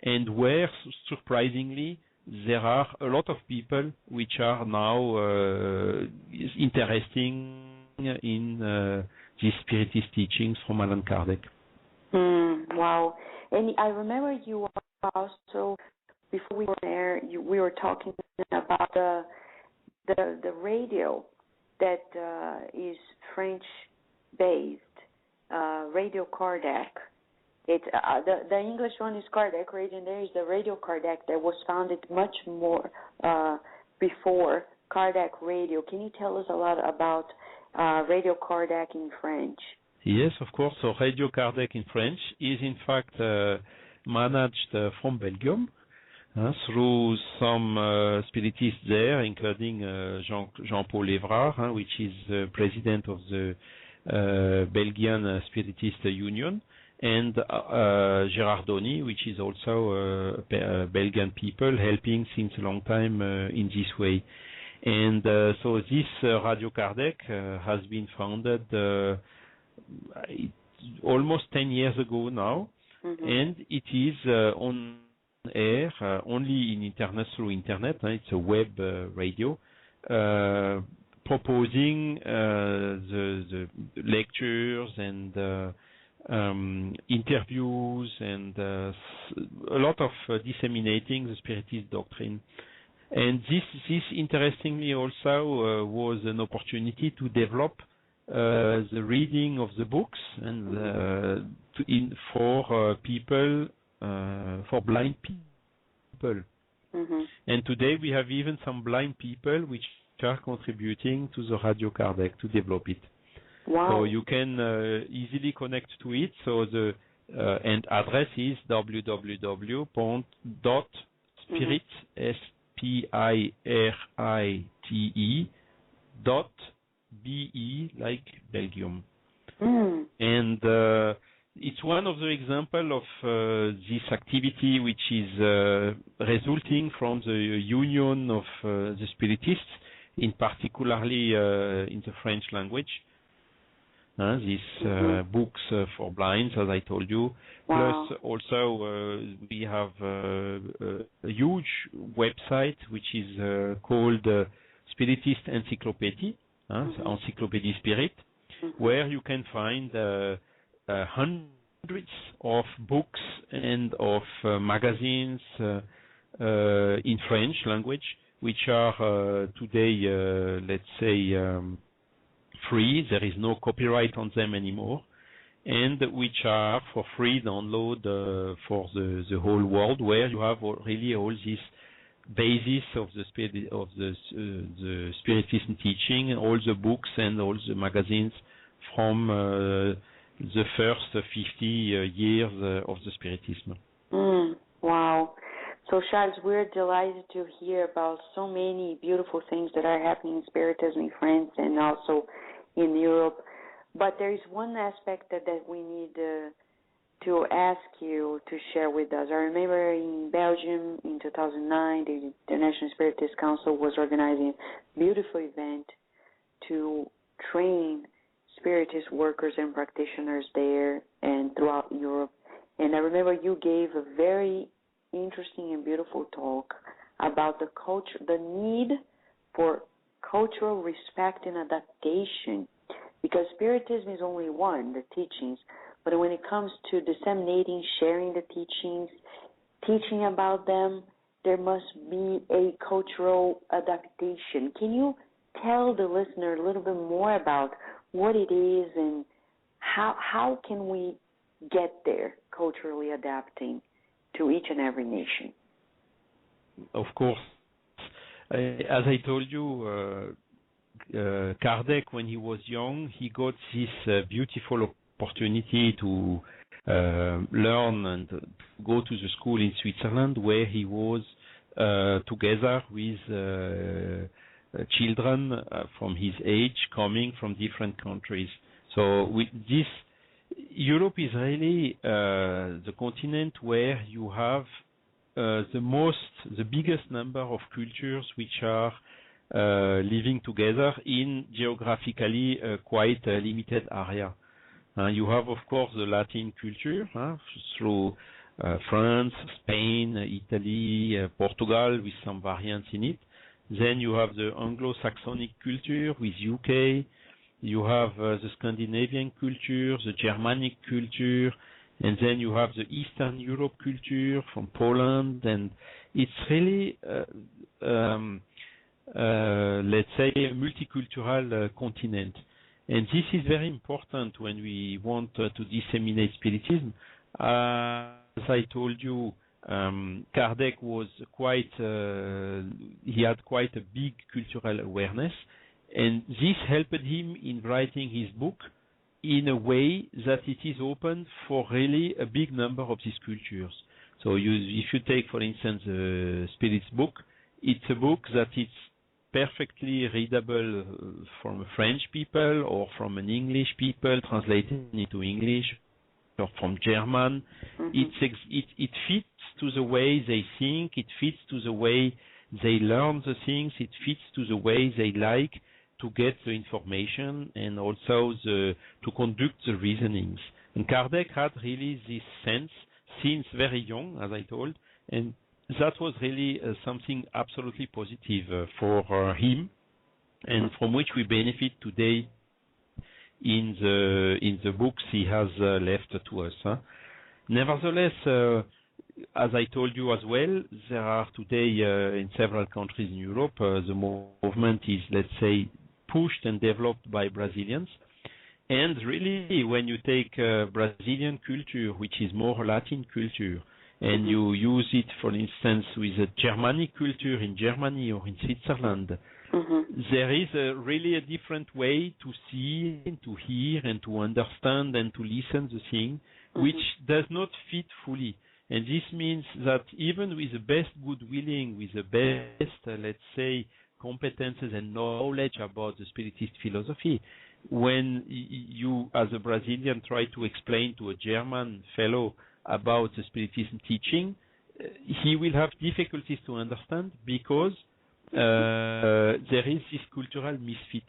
and where, surprisingly, there are a lot of people which are now interesting in these Spiritist teachings from Allan Kardec. Wow. And I remember you also, before we were there, we were talking about the radio that is French-based, Radio Kardec. It's the English one is Kardec Radio, and there is the Radio Kardec that was founded much more before Kardec Radio. Can you tell us a lot about Radio Kardec in French? Yes, of course. So Radio Kardec in French is in fact managed from Belgium. through some spiritists there, including Jean-Paul Evrard, which is president of the Belgian Spiritist Union, and Gérard Donny, which is also Belgian people helping since a long time in this way. And so this Radio Kardec has been founded almost 10 years ago now, and it is on air only in internet, through internet. It's a web radio proposing the lectures and interviews and a lot of disseminating the Spiritist doctrine. And this interestingly also was an opportunity to develop the reading of the books and for people, for blind people. And today we have even some blind people which are contributing to the Radio Kardec to develop it. Wow. So you can easily connect to it. So the and address is www.spirit SPIRITE.be, like Belgium. And it's one of the examples of this activity which is resulting from the union of the Spiritists, in particularly in the French language. These books for blinds, as I told you. Wow. Plus, also, we have a huge website which is called Spiritist Encyclopedia, Encyclopédie Spirit, where you can find hundreds of books and of magazines in French language, which are today, let's say, free. There is no copyright on them anymore, and which are for free download for the whole world, where you have really all this basis of the Spiritism teaching, all the books and all the magazines from the first 50 years of the Spiritism. Wow. So, Charles, we're delighted to hear about so many beautiful things that are happening in Spiritism in France and also in Europe. But there is one aspect that we need to ask you to share with us. I remember in Belgium in 2009, the International Spiritist Council was organizing a beautiful event to train Spiritist workers and practitioners there and throughout Europe. And I remember you gave a very interesting and beautiful talk about the need for cultural respect and adaptation, because Spiritism is only one, the teachings, but when it comes to disseminating, sharing the teachings, teaching about them, there must be a cultural adaptation. Can you tell the listener a little bit more about what it is and how can we get there, culturally adapting to each and every nation? Of course. As I told you, Kardec, when he was young, he got this beautiful opportunity to learn and go to the school in Switzerland, where he was together with children from his age coming from different countries. So with this, Europe is really the continent where you have the biggest number of cultures which are living together in geographically quite a limited area. You have, of course, the Latin culture through France, Spain, Italy, Portugal, with some variants in it. Then you have the Anglo-Saxonic culture with UK. You have the Scandinavian culture, the Germanic culture, and then you have the Eastern Europe culture from Poland. And it's really, let's say, a multicultural continent. And this is very important when we want to disseminate Spiritism. As I told you, Kardec was he had quite a big cultural awareness, and this helped him in writing his book in a way that it is open for really a big number of these cultures. So if you take, for instance, the Spirits book, it's a book that is perfectly readable from a French people or from an English people, translated into English, or from German. It fits to the way they think, it fits to the way they learn the things, it fits to the way they like to get the information and also to conduct the reasonings. And Kardec had really this sense since very young, as I told, and that was really something absolutely positive for him, and from which we benefit today in the books he has left to us. Nevertheless, as I told you as well, there are today in several countries in Europe, the movement is, let's say, pushed and developed by Brazilians. And really, when you take Brazilian culture, which is more Latin culture, and you use it, for instance, with a Germanic culture in Germany or in Switzerland, there is really a different way to see and to hear and to understand and to listen to the thing, which does not fit fully. And this means that even with the best good willing, with the best, let's say, competences and knowledge about the Spiritist philosophy, when you, as a Brazilian, try to explain to a German fellow about the Spiritism teaching, he will have difficulties to understand because there is this cultural misfit.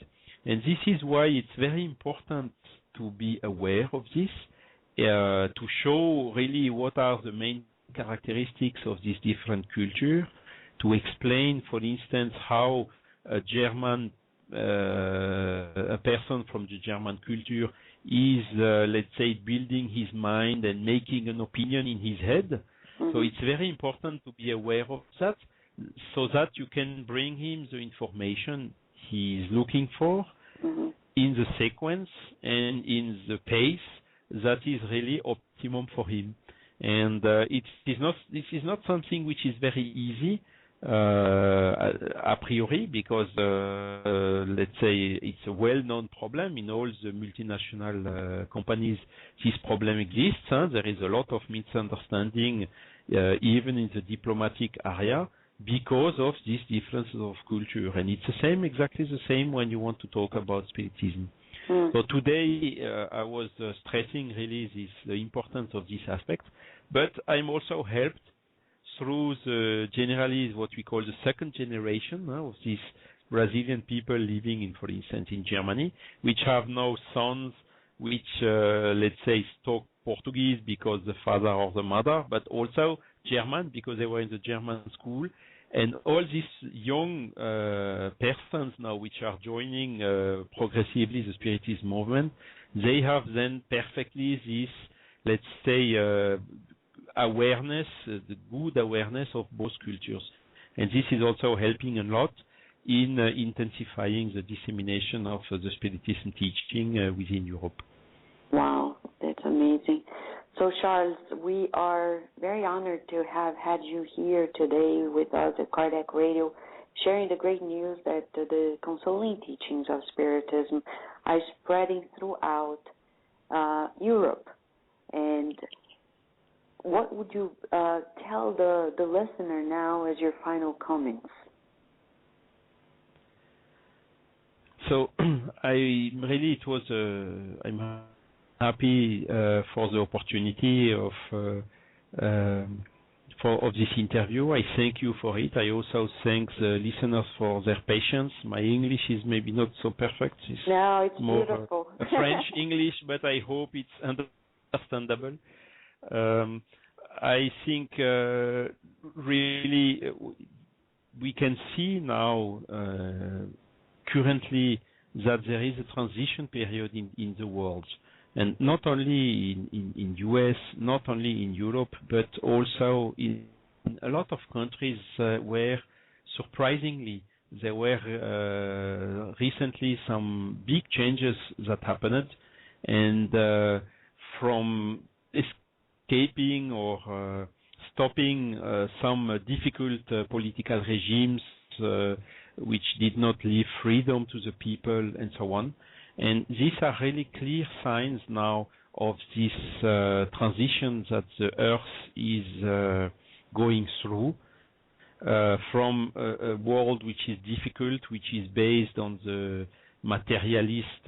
And this is why it's very important to be aware of this, to show really what are the main characteristics of this different culture, to explain, for instance, how a German a person from the German culture is, let's say, building his mind and making an opinion in his head. So it's very important to be aware of that, so that you can bring him the information he is looking for in the sequence and in the pace that is really optimum for him. And this is not something which is very easy a priori, because let's say it's a well-known problem in all the multinational companies. This problem exists. There is a lot of misunderstanding even in the diplomatic area because of these differences of culture, and it's exactly the same when you want to talk about Spiritism. So today I was stressing really the importance of this aspect, but I'm also helped through generally what we call the second generation of these Brazilian people living in, for instance, in Germany, which have now sons which, let's say, talk Portuguese because the father or the mother, but also German because they were in the German school. And all these young persons now which are joining progressively the Spiritism movement, they have then perfectly this, let's say, awareness, the good awareness of both cultures. And this is also helping a lot in intensifying the dissemination of the Spiritism teaching within Europe. Wow, that's amazing. So, Charles, we are very honored to have had you here today with us at Kardec Radio, sharing the great news that the consoling teachings of Spiritism are spreading throughout Europe. And what would you tell the listener now as your final comments? So, I'm happy for the opportunity of this interview. I thank you for it. I also thank the listeners for their patience. My English is maybe not so perfect. It's more beautiful. French English, but I hope it's understandable. I think really we can see now currently that there is a transition period in the world, and not only in US, not only in Europe, but also in a lot of countries where surprisingly there were recently some big changes that happened, and from escaping or stopping some difficult political regimes which did not leave freedom to the people and so on. And these are really clear signs now of this transition that the Earth is going through from a world which is difficult, which is based on the materialist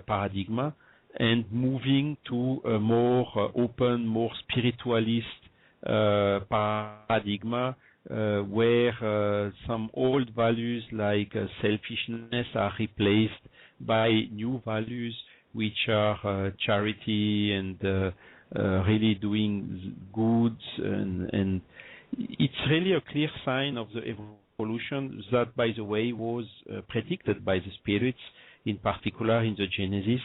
paradigm, and moving to a more open, more spiritualist paradigm where some old values like selfishness are replaced by new values which are charity and really doing goods, and it's really a clear sign of the evolution that, by the way, was predicted by the spirits, in particular in the Genesis.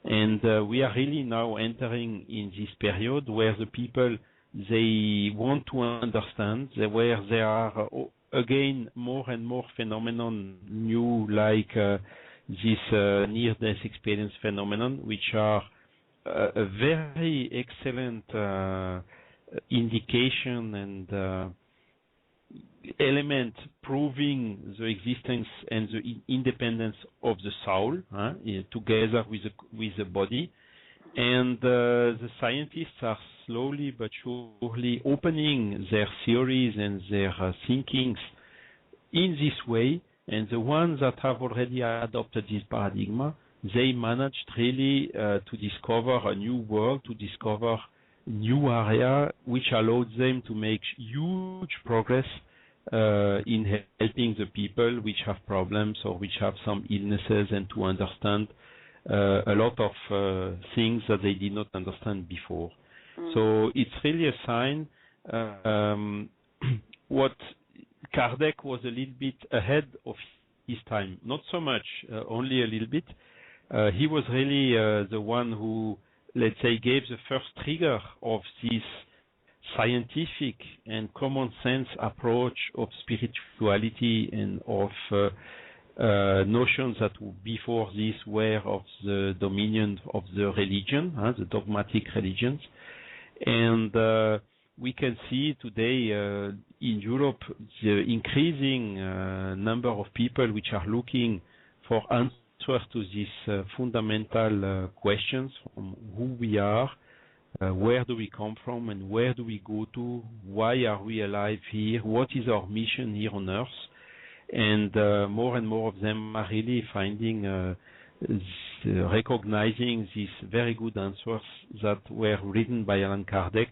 And we are really now entering in this period where the people, they want to understand, where there are again more and more phenomenon new, like this near-death experience phenomenon, which are a very excellent indication and element proving the existence and the independence of the soul together with the body. And the scientists are slowly but surely opening their theories and their thinkings in this way. And the ones that have already adopted this paradigm, they managed really to discover a new world, to discover new area, which allowed them to make huge progress in helping the people which have problems or which have some illnesses, and to understand a lot of things that they did not understand before. So it's really a sign. What Kardec was a little bit ahead of his time, not so much, only a little bit. He was really the one who, let's say, gave the first trigger of this scientific and common sense approach of spirituality and of notions that before this were of the dominion of the religion, the dogmatic religions. And we can see today in Europe the increasing number of people which are looking for answers to these fundamental questions from who we are, where do we come from, and where do we go to, why are we alive here, what is our mission here on Earth. And more and more of them are really finding, recognizing these very good answers that were written by Allan Kardec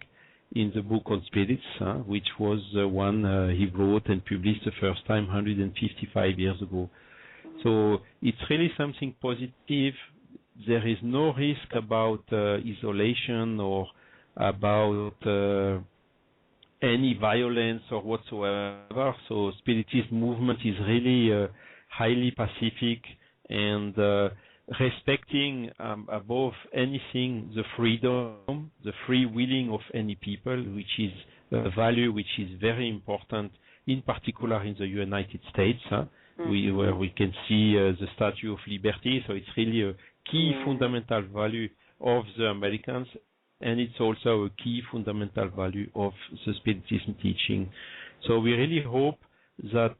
in the book on spirits, which was the one he wrote and published the first time 155 years ago. So it's really something positive. There is no risk about isolation or about any violence or whatsoever. So Spiritism movement is really highly pacific and respecting above anything the freedom, the free willing of any people, which is a value which is very important, in particular in the United States, where we can see the Statue of Liberty. So it's really a key fundamental value of the Americans, and it's also a key fundamental value of the Spiritism teaching. So we really hope that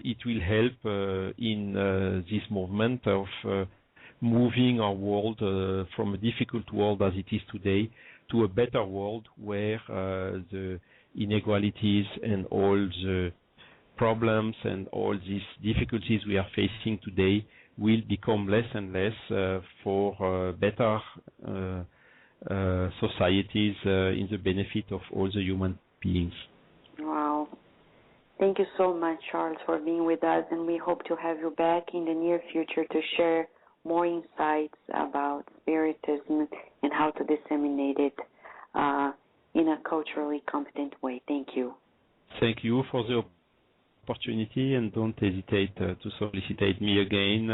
it will help in this movement of moving our world from a difficult world as it is today to a better world where the inequalities and all the problems and all these difficulties we are facing today will become less and less for better societies in the benefit of all the human beings. Wow. Thank you so much, Charles, for being with us, and we hope to have you back in the near future to share more insights about Spiritism and how to disseminate it in a culturally competent way. Thank you. Thank you for the opportunity, and don't hesitate to solicit me again.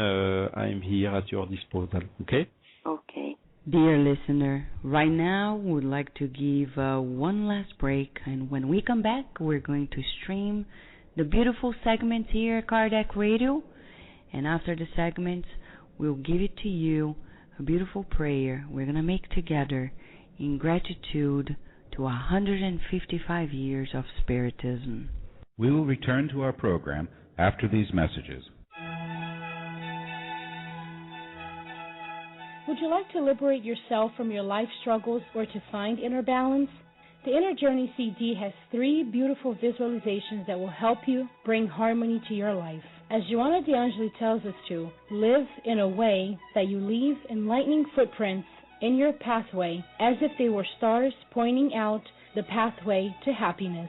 I'm here at your disposal. Okay? Okay. Dear listener, right now we'd like to give one last break, and when we come back, we're going to stream the beautiful segments here at Kardec Radio, and after the segments, we'll give it to you a beautiful prayer we're going to make together in gratitude to 155 years of Spiritism. We will return to our program after these messages. Would you like to liberate yourself from your life struggles or to find inner balance? The Inner Journey CD has 3 beautiful visualizations that will help you bring harmony to your life. As Joanna DeAngeli tells us to, live in a way that you leave enlightening footprints in your pathway as if they were stars pointing out the pathway to happiness.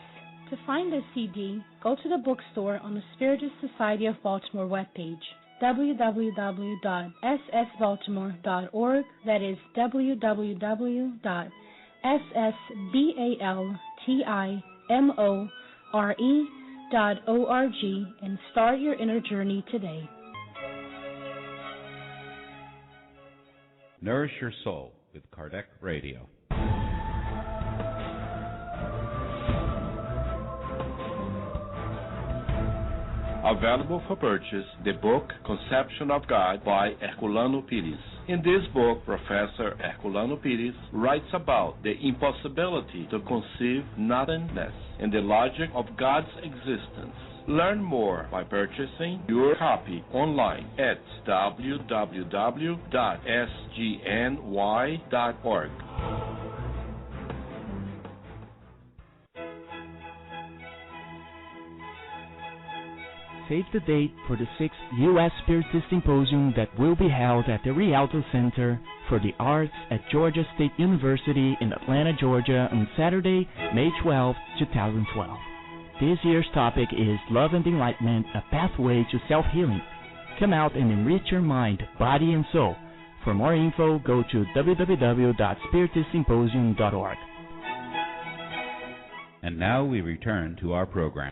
To find the CD, go to the bookstore on the Spiritist Society of Baltimore webpage, www.ssbaltimore.org. That is www.ssbaltimore.org, and start your inner journey today. Nourish Your Soul with Kardec Radio. Available for purchase, the book Conception of God by Herculano Pires. In this book, Professor Herculano Pires writes about the impossibility to conceive nothingness and the logic of God's existence. Learn more by purchasing your copy online at www.sgny.org. Save the date for the 6th U.S. Spiritist Symposium that will be held at the Rialto Center for the Arts at Georgia State University in Atlanta, Georgia on Saturday, May 12, 2012. This year's topic is Love and Enlightenment, a Pathway to Self-Healing. Come out and enrich your mind, body, and soul. For more info, go to www.spiritistsymposium.org. And now we return to our program.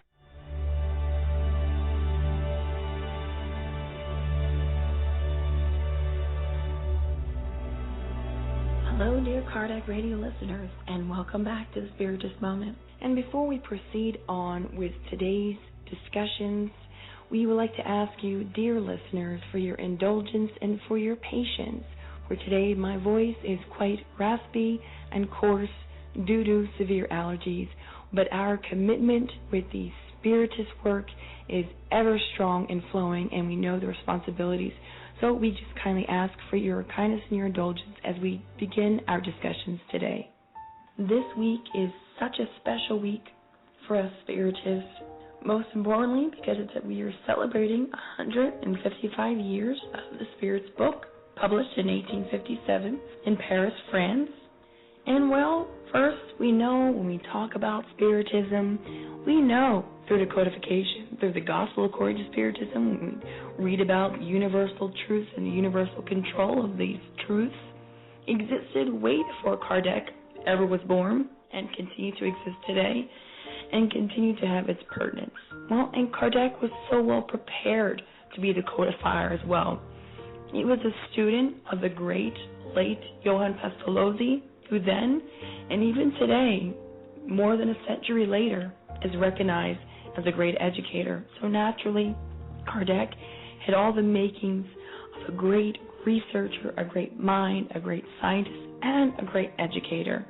Hello, dear Kardec Radio listeners, and welcome back to the Spiritist Moment. And before we proceed on with today's discussions, we would like to ask you, dear listeners, for your indulgence and for your patience. For today, my voice is quite raspy and coarse due to severe allergies, but our commitment with the Spiritist work is ever strong and flowing, and we know the responsibilities. So we just kindly ask for your kindness and your indulgence as we begin our discussions today. This week is such a special week for us Spiritists, most importantly because it's that we are celebrating 155 years of the Spirit's book, published in 1857 in Paris, France. And well, first, we know when we talk about Spiritism, we know through the codification, through the Gospel according to Spiritism, when we read about universal truths and the universal control of these truths, existed way before Kardec ever was born and continue to exist today and continue to have its pertinence. Well, and Kardec was so well prepared to be the codifier as well. He was a student of the great, late Johann Pestalozzi, who then, and even today, more than a century later, is recognized as a great educator. So naturally, Kardec had all the makings of a great researcher, a great mind, a great scientist, and a great educator.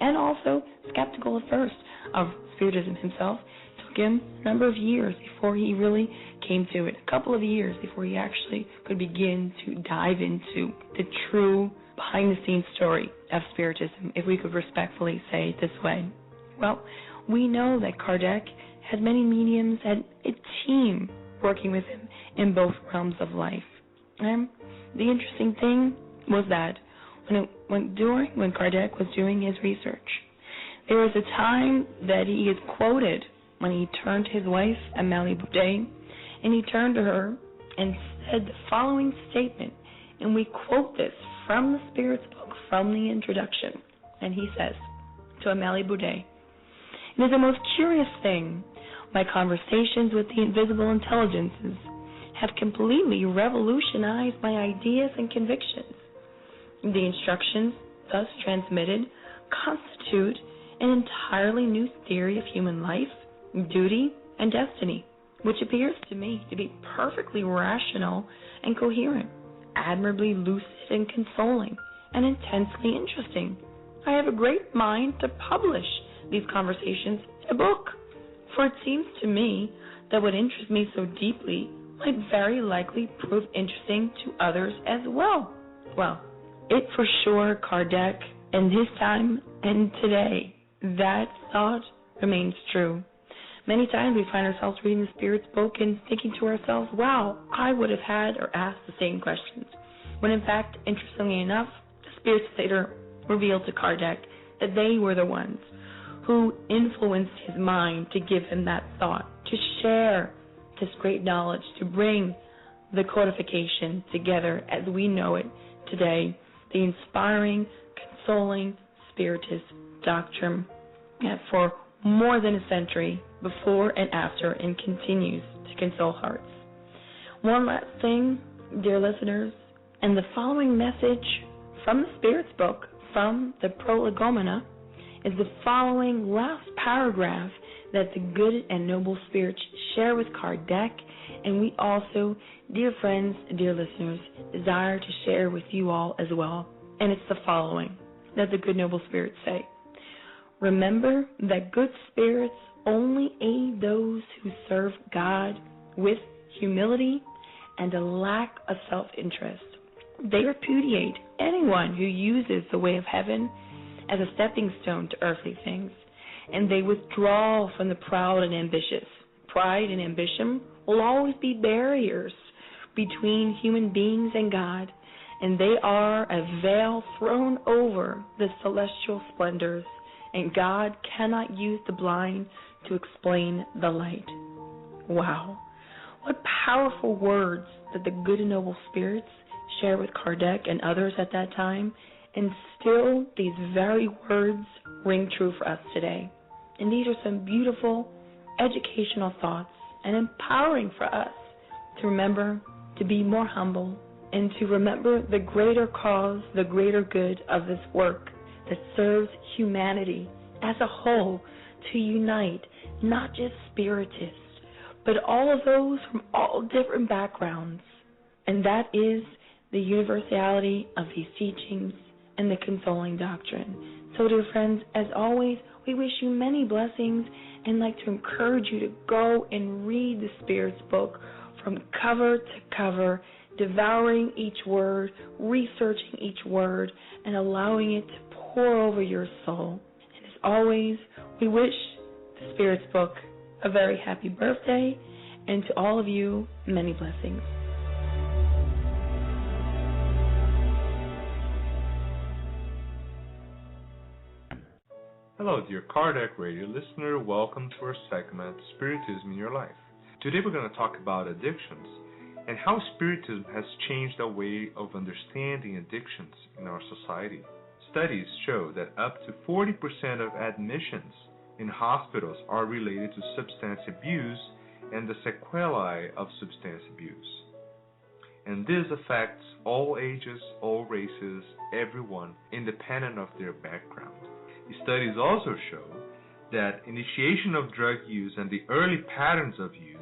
And also skeptical at first of Spiritism himself. It took him a number of years before he really came to it, a couple of years before he actually could begin to dive into the true behind-the-scenes story of Spiritism, if we could respectfully say it this way. Well, we know that Kardec had many mediums, had a team working with him in both realms of life. And the interesting thing was that when Kardec was doing his research, there was a time that he is quoted when he turned to his wife, Amélie Boudet, and he turned to her and said the following statement, and we quote this from the Spirit's book, from the introduction, and he says to Amélie Boudet, "It is a most curious thing. My conversations with the invisible intelligences have completely revolutionized my ideas and convictions. The instructions thus transmitted constitute an entirely new theory of human life, duty, and destiny, which appears to me to be perfectly rational and coherent, admirably lucid and consoling, and intensely interesting. I have a great mind to publish these conversations in a book, for it seems to me that what interests me so deeply might very likely prove interesting to others as well." Well, It for sure, Kardec, and his time and today, that thought remains true. Many times we find ourselves reading the Spirit's book and thinking to ourselves, wow, I would have had or asked the same questions. When in fact, interestingly enough, the Spirits later revealed to Kardec that they were the ones who influenced his mind to give him that thought, to share this great knowledge, to bring the codification together as we know it today, the inspiring, consoling Spiritist doctrine for more than a century before and after, and continues to console hearts. One last thing, dear listeners, and the following message from the Spirit's book, from the Prolegomena, is the following last paragraph that the good and noble spirits share with Kardec, and we also, dear friends, dear listeners, desire to share with you all as well. And it's the following that the good noble spirits say. Remember that good spirits only aid those who serve God with humility and a lack of self-interest. They repudiate anyone who uses the way of heaven as a stepping stone to earthly things, and they withdraw from the proud and ambitious. Pride and ambition will always be barriers between human beings and God, and they are a veil thrown over the celestial splendors, and God cannot use the blind to explain the light. Wow. What powerful words that the good and noble spirits share with Kardec and others at that time, and still these very words ring true for us today. And these are some beautiful educational thoughts and empowering for us to remember to be more humble and to remember the greater cause, the greater good of this work that serves humanity as a whole, to unite not just spiritists, but all of those from all different backgrounds. And that is the universality of these teachings and the consoling doctrine. So, dear friends, as always, we wish you many blessings and like to encourage you to go and read the Spirit's book from cover to cover, devouring each word, researching each word, and allowing it to pour over your soul. And as always, we wish the Spirit's book a very happy birthday, and to all of you, many blessings. Hello, dear Kardec Radio listener. Welcome to our segment, Spiritism in Your Life. Today we're going to talk about addictions and how Spiritism has changed our way of understanding addictions in our society. Studies show that up to 40% of admissions in hospitals are related to substance abuse and the sequelae of substance abuse. And this affects all ages, all races, everyone, independent of their background. Studies also show that initiation of drug use and the early patterns of use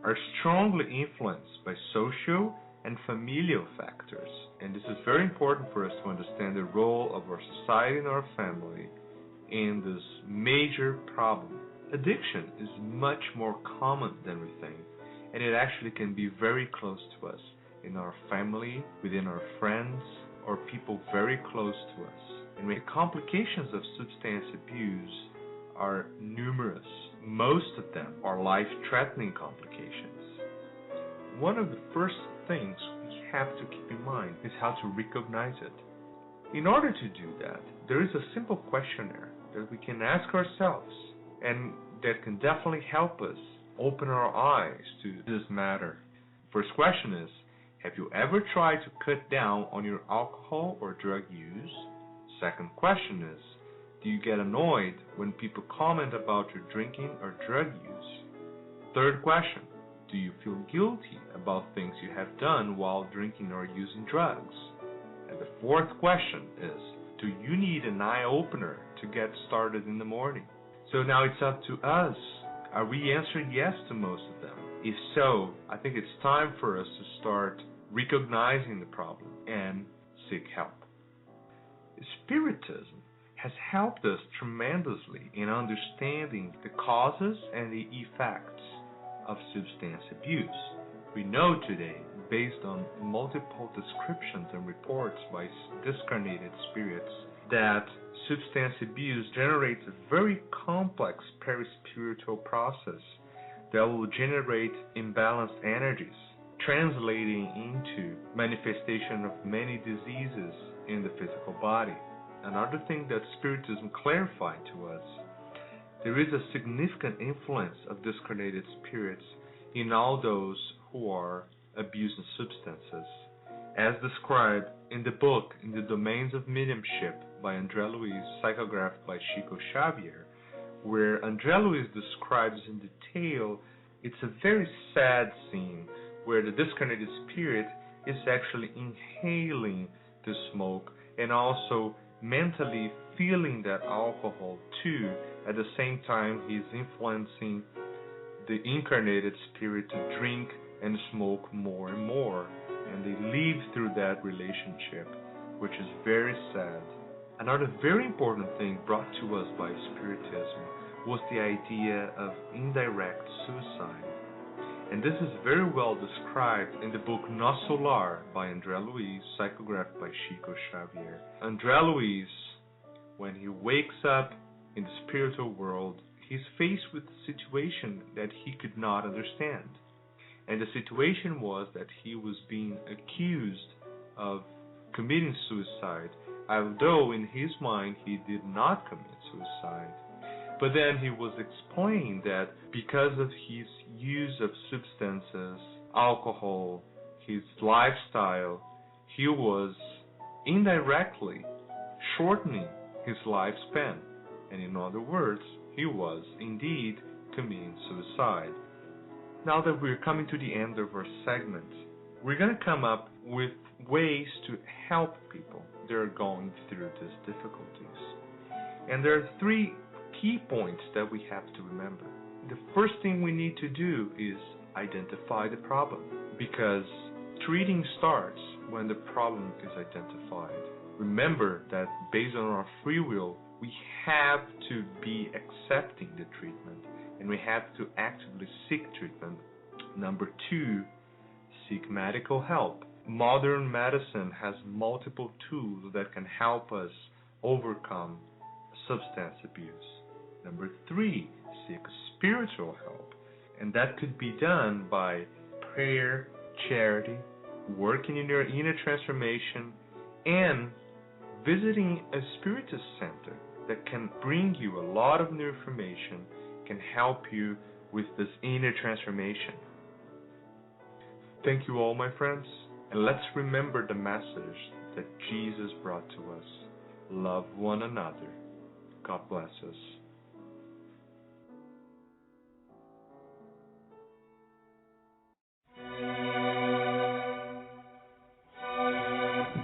are strongly influenced by social and familial factors. And this is very important for us to understand the role of our society and our family in this major problem. Addiction is much more common than we think, and it actually can be very close to us, in our family, within our friends, or people very close to us. And the complications of substance abuse are numerous. Most of them are life-threatening complications. One of the first things we have to keep in mind is how to recognize it. In order to do that, there is a simple questionnaire that we can ask ourselves, and that can definitely help us open our eyes to this matter. First question is, have you ever tried to cut down on your alcohol or drug use? Second question is, do you get annoyed when people comment about your drinking or drug use? Third question, do you feel guilty about things you have done while drinking or using drugs? And the fourth question is, do you need an eye-opener to get started in the morning? So now it's up to us. Are we answering yes to most of them? If so, I think it's time for us to start recognizing the problem and seek help. Spiritism has helped us tremendously in understanding the causes and the effects of substance abuse. We know today based on multiple descriptions and reports by discarnated spirits that substance abuse generates a very complex perispiritual process that will generate imbalanced energies, translating into manifestation of many diseases in the physical body. Another thing that Spiritism clarified to us, there is a significant influence of discarnated spirits in all those who are abusing substances, as described in the book In the Domains of Mediumship by André Luiz, psychographed by Chico Xavier, where André Luiz describes in detail. It's a very sad scene where the discarnated spirit is actually inhaling the smoke and also mentally feeling that alcohol too. At the same time, he's influencing the incarnated spirit to drink and smoke more and more, and they live through that relationship, which is very sad. Another very important thing brought to us by Spiritism was the idea of indirect suicide. And this is very well described in the book Nosso Lar by André Luiz, psychographed by Chico Xavier. André Luiz, when he wakes up in the spiritual world, he's faced with a situation that he could not understand. And the situation was that he was being accused of committing suicide, although in his mind he did not commit suicide. But then he was explained that because of his use of substances, alcohol, his lifestyle, he was indirectly shortening his lifespan. And in other words, he was indeed committing suicide. Now that we're coming to the end of our segment, we're going to come up with ways to help people that are going through these difficulties. And there are three key points that we have to remember. The first thing we need to do is identify the problem, because treating starts when the problem is identified. Remember that based on our free will, we have to be accepting the treatment, and we have to actively seek treatment. Number two, seek medical help. Modern medicine has multiple tools that can help us overcome substance abuse. Number three, seek spiritual help, and that could be done by prayer, charity, working in your inner transformation, and visiting a spiritist center that can bring you a lot of new information, can help you with this inner transformation. Thank you all, my friends, and let's remember the message that Jesus brought to us. Love one another. God bless us.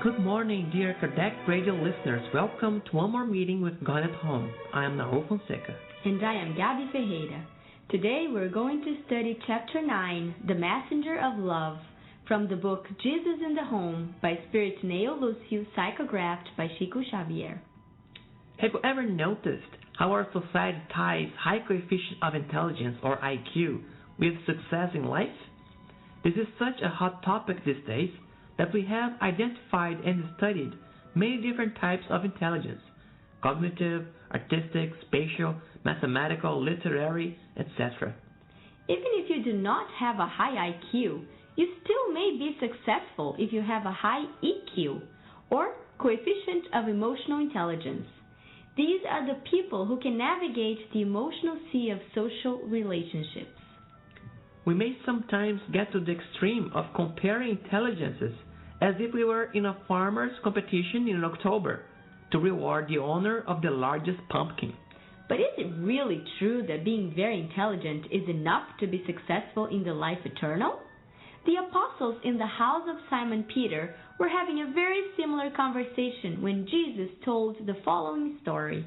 Good morning, dear Kardec Radio listeners. Welcome to one more meeting with God at Home. I am Naru Fonseca. And I am Gabi Ferreira. Today we're going to study Chapter 9, The Messenger of Love, from the book Jesus in the Home by Spirit Neo Lucio, psychographed by Chico Xavier. Have you ever noticed how our society ties high coefficient of intelligence, or IQ, with success in life? This is such a hot topic these days that we have identified and studied many different types of intelligence: cognitive, artistic, spatial, mathematical, literary, etc. Even if you do not have a high IQ, you still may be successful if you have a high EQ, or coefficient of emotional intelligence. These are the people who can navigate the emotional sea of social relationships. We may sometimes get to the extreme of comparing intelligences as if we were in a farmer's competition in October to reward the owner of the largest pumpkin. But is it really true that being very intelligent is enough to be successful in the life eternal? The apostles in the house of Simon Peter were having a very similar conversation when Jesus told the following story.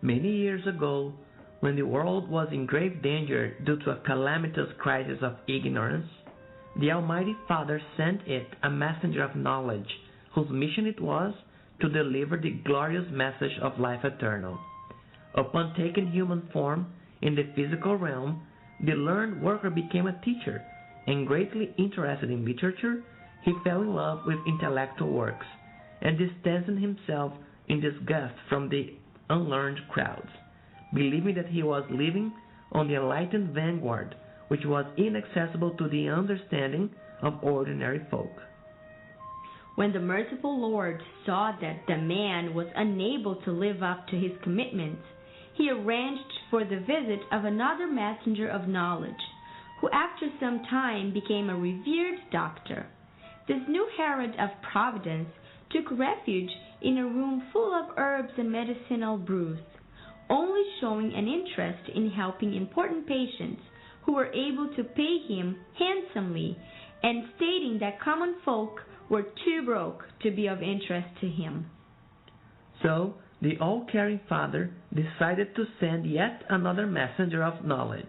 Many years ago, when the world was in grave danger due to a calamitous crisis of ignorance, the Almighty Father sent it a messenger of knowledge, whose mission it was to deliver the glorious message of life eternal. Upon taking human form in the physical realm, the learned worker became a teacher and greatly interested in literature, he fell in love with intellectual works and distanced himself in disgust from the unlearned crowds, believing that he was living on the enlightened vanguard, which was inaccessible to the understanding of ordinary folk. When the merciful Lord saw that the man was unable to live up to his commitments, he arranged for the visit of another messenger of knowledge, who after some time became a revered doctor. This new herald of Providence took refuge in a room full of herbs and medicinal brews, only showing an interest in helping important patients who were able to pay him handsomely, and stating that common folk were too broke to be of interest to him. So the all-caring father decided to send yet another messenger of knowledge.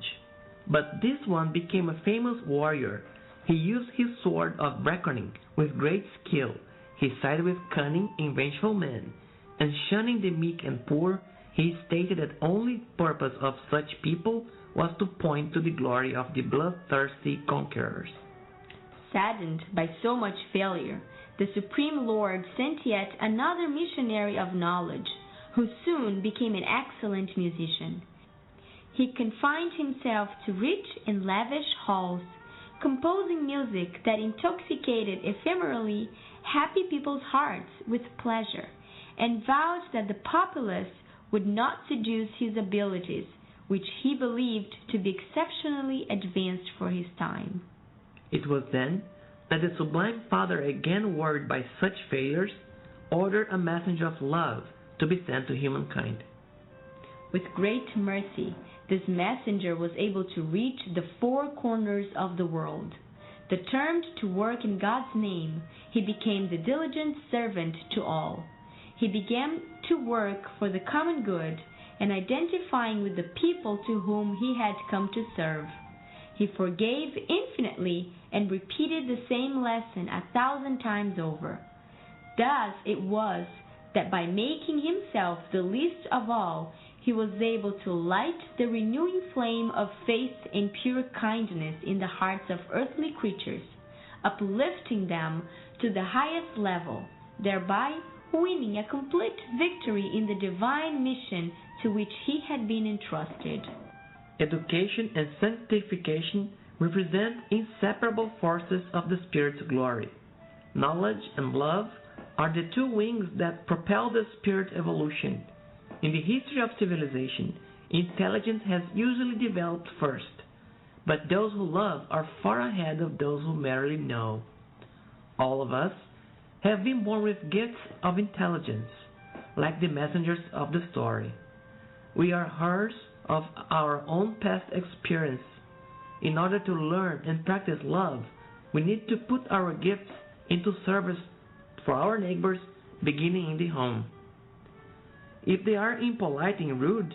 But this one became a famous warrior. He used his sword of reckoning with great skill. He sided with cunning and vengeful men, and shunning the meek and poor, he stated that only purpose of such people was to point to the glory of the bloodthirsty conquerors. Saddened by so much failure, the Supreme Lord sent yet another missionary of knowledge, who soon became an excellent musician. He confined himself to rich and lavish halls, composing music that intoxicated ephemerally happy people's hearts with pleasure, and vowed that the populace would not seduce his abilities, which he believed to be exceptionally advanced for his time. It was then that the Sublime Father, again worried by such failures, ordered a messenger of love to be sent to humankind. With great mercy, this messenger was able to reach the four corners of the world. Determined to work in God's name, he became the diligent servant to all. He began to work for the common good and identifying with the people to whom he had come to serve. He forgave infinitely and repeated the same lesson 1,000 times over. Thus it was that by making himself the least of all, he was able to light the renewing flame of faith and pure kindness in the hearts of earthly creatures, uplifting them to the highest level, thereby winning a complete victory in the divine mission to which he had been entrusted. Education and sanctification represent inseparable forces of the Spirit's glory. Knowledge and love are the two wings that propel the Spirit evolution. In the history of civilization, intelligence has usually developed first, but those who love are far ahead of those who merely know. All of us have been born with gifts of intelligence, like the messengers of the story. We are heirs of our own past experience. In order to learn and practice love, we need to put our gifts into service for our neighbors, beginning in the home. If they are impolite and rude,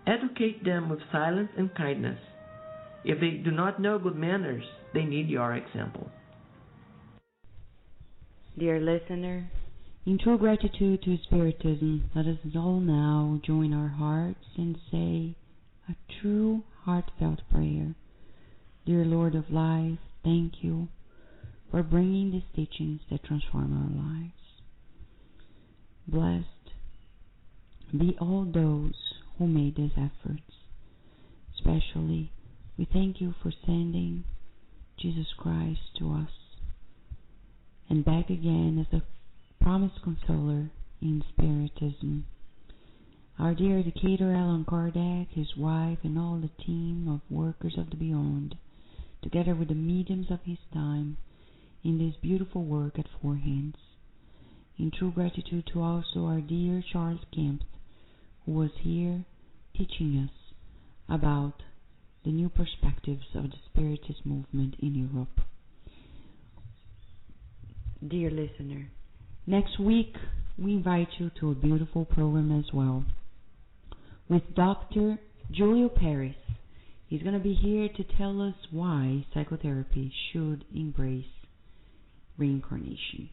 educate them with silence and kindness. If they do not know good manners, they need your example. Dear listener, in true gratitude to Spiritism, let us all now join our hearts and say a true heartfelt prayer. Dear Lord of life, thank you for bringing these teachings that transform our lives. Blessed be all those who made these efforts. Especially, we thank you for sending Jesus Christ to us and back again as the promised consoler in Spiritism. Our dear educator Allan Kardec, his wife, and all the team of workers of the beyond, together with the mediums of his time, in this beautiful work at Four Hands. In true gratitude to also our dear Charles Kempf, who was here teaching us about the new perspectives of the Spiritist movement in Europe. Dear listener, next week we invite you to a beautiful program as well with Dr. Julio Paris. He's going to be here to tell us why psychotherapy should embrace reincarnation.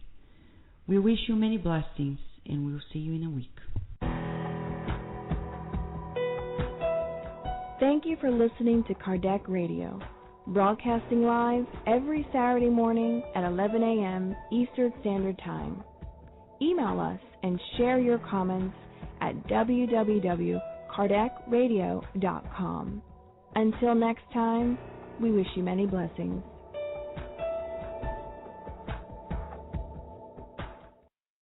We wish you many blessings, and we'll see you in a week. Thank you for listening to Kardec Radio. broadcasting live every Saturday morning at 11 a.m. Eastern Standard Time. Email us and share your comments at www.kardecradio.com. Until next time, we wish you many blessings.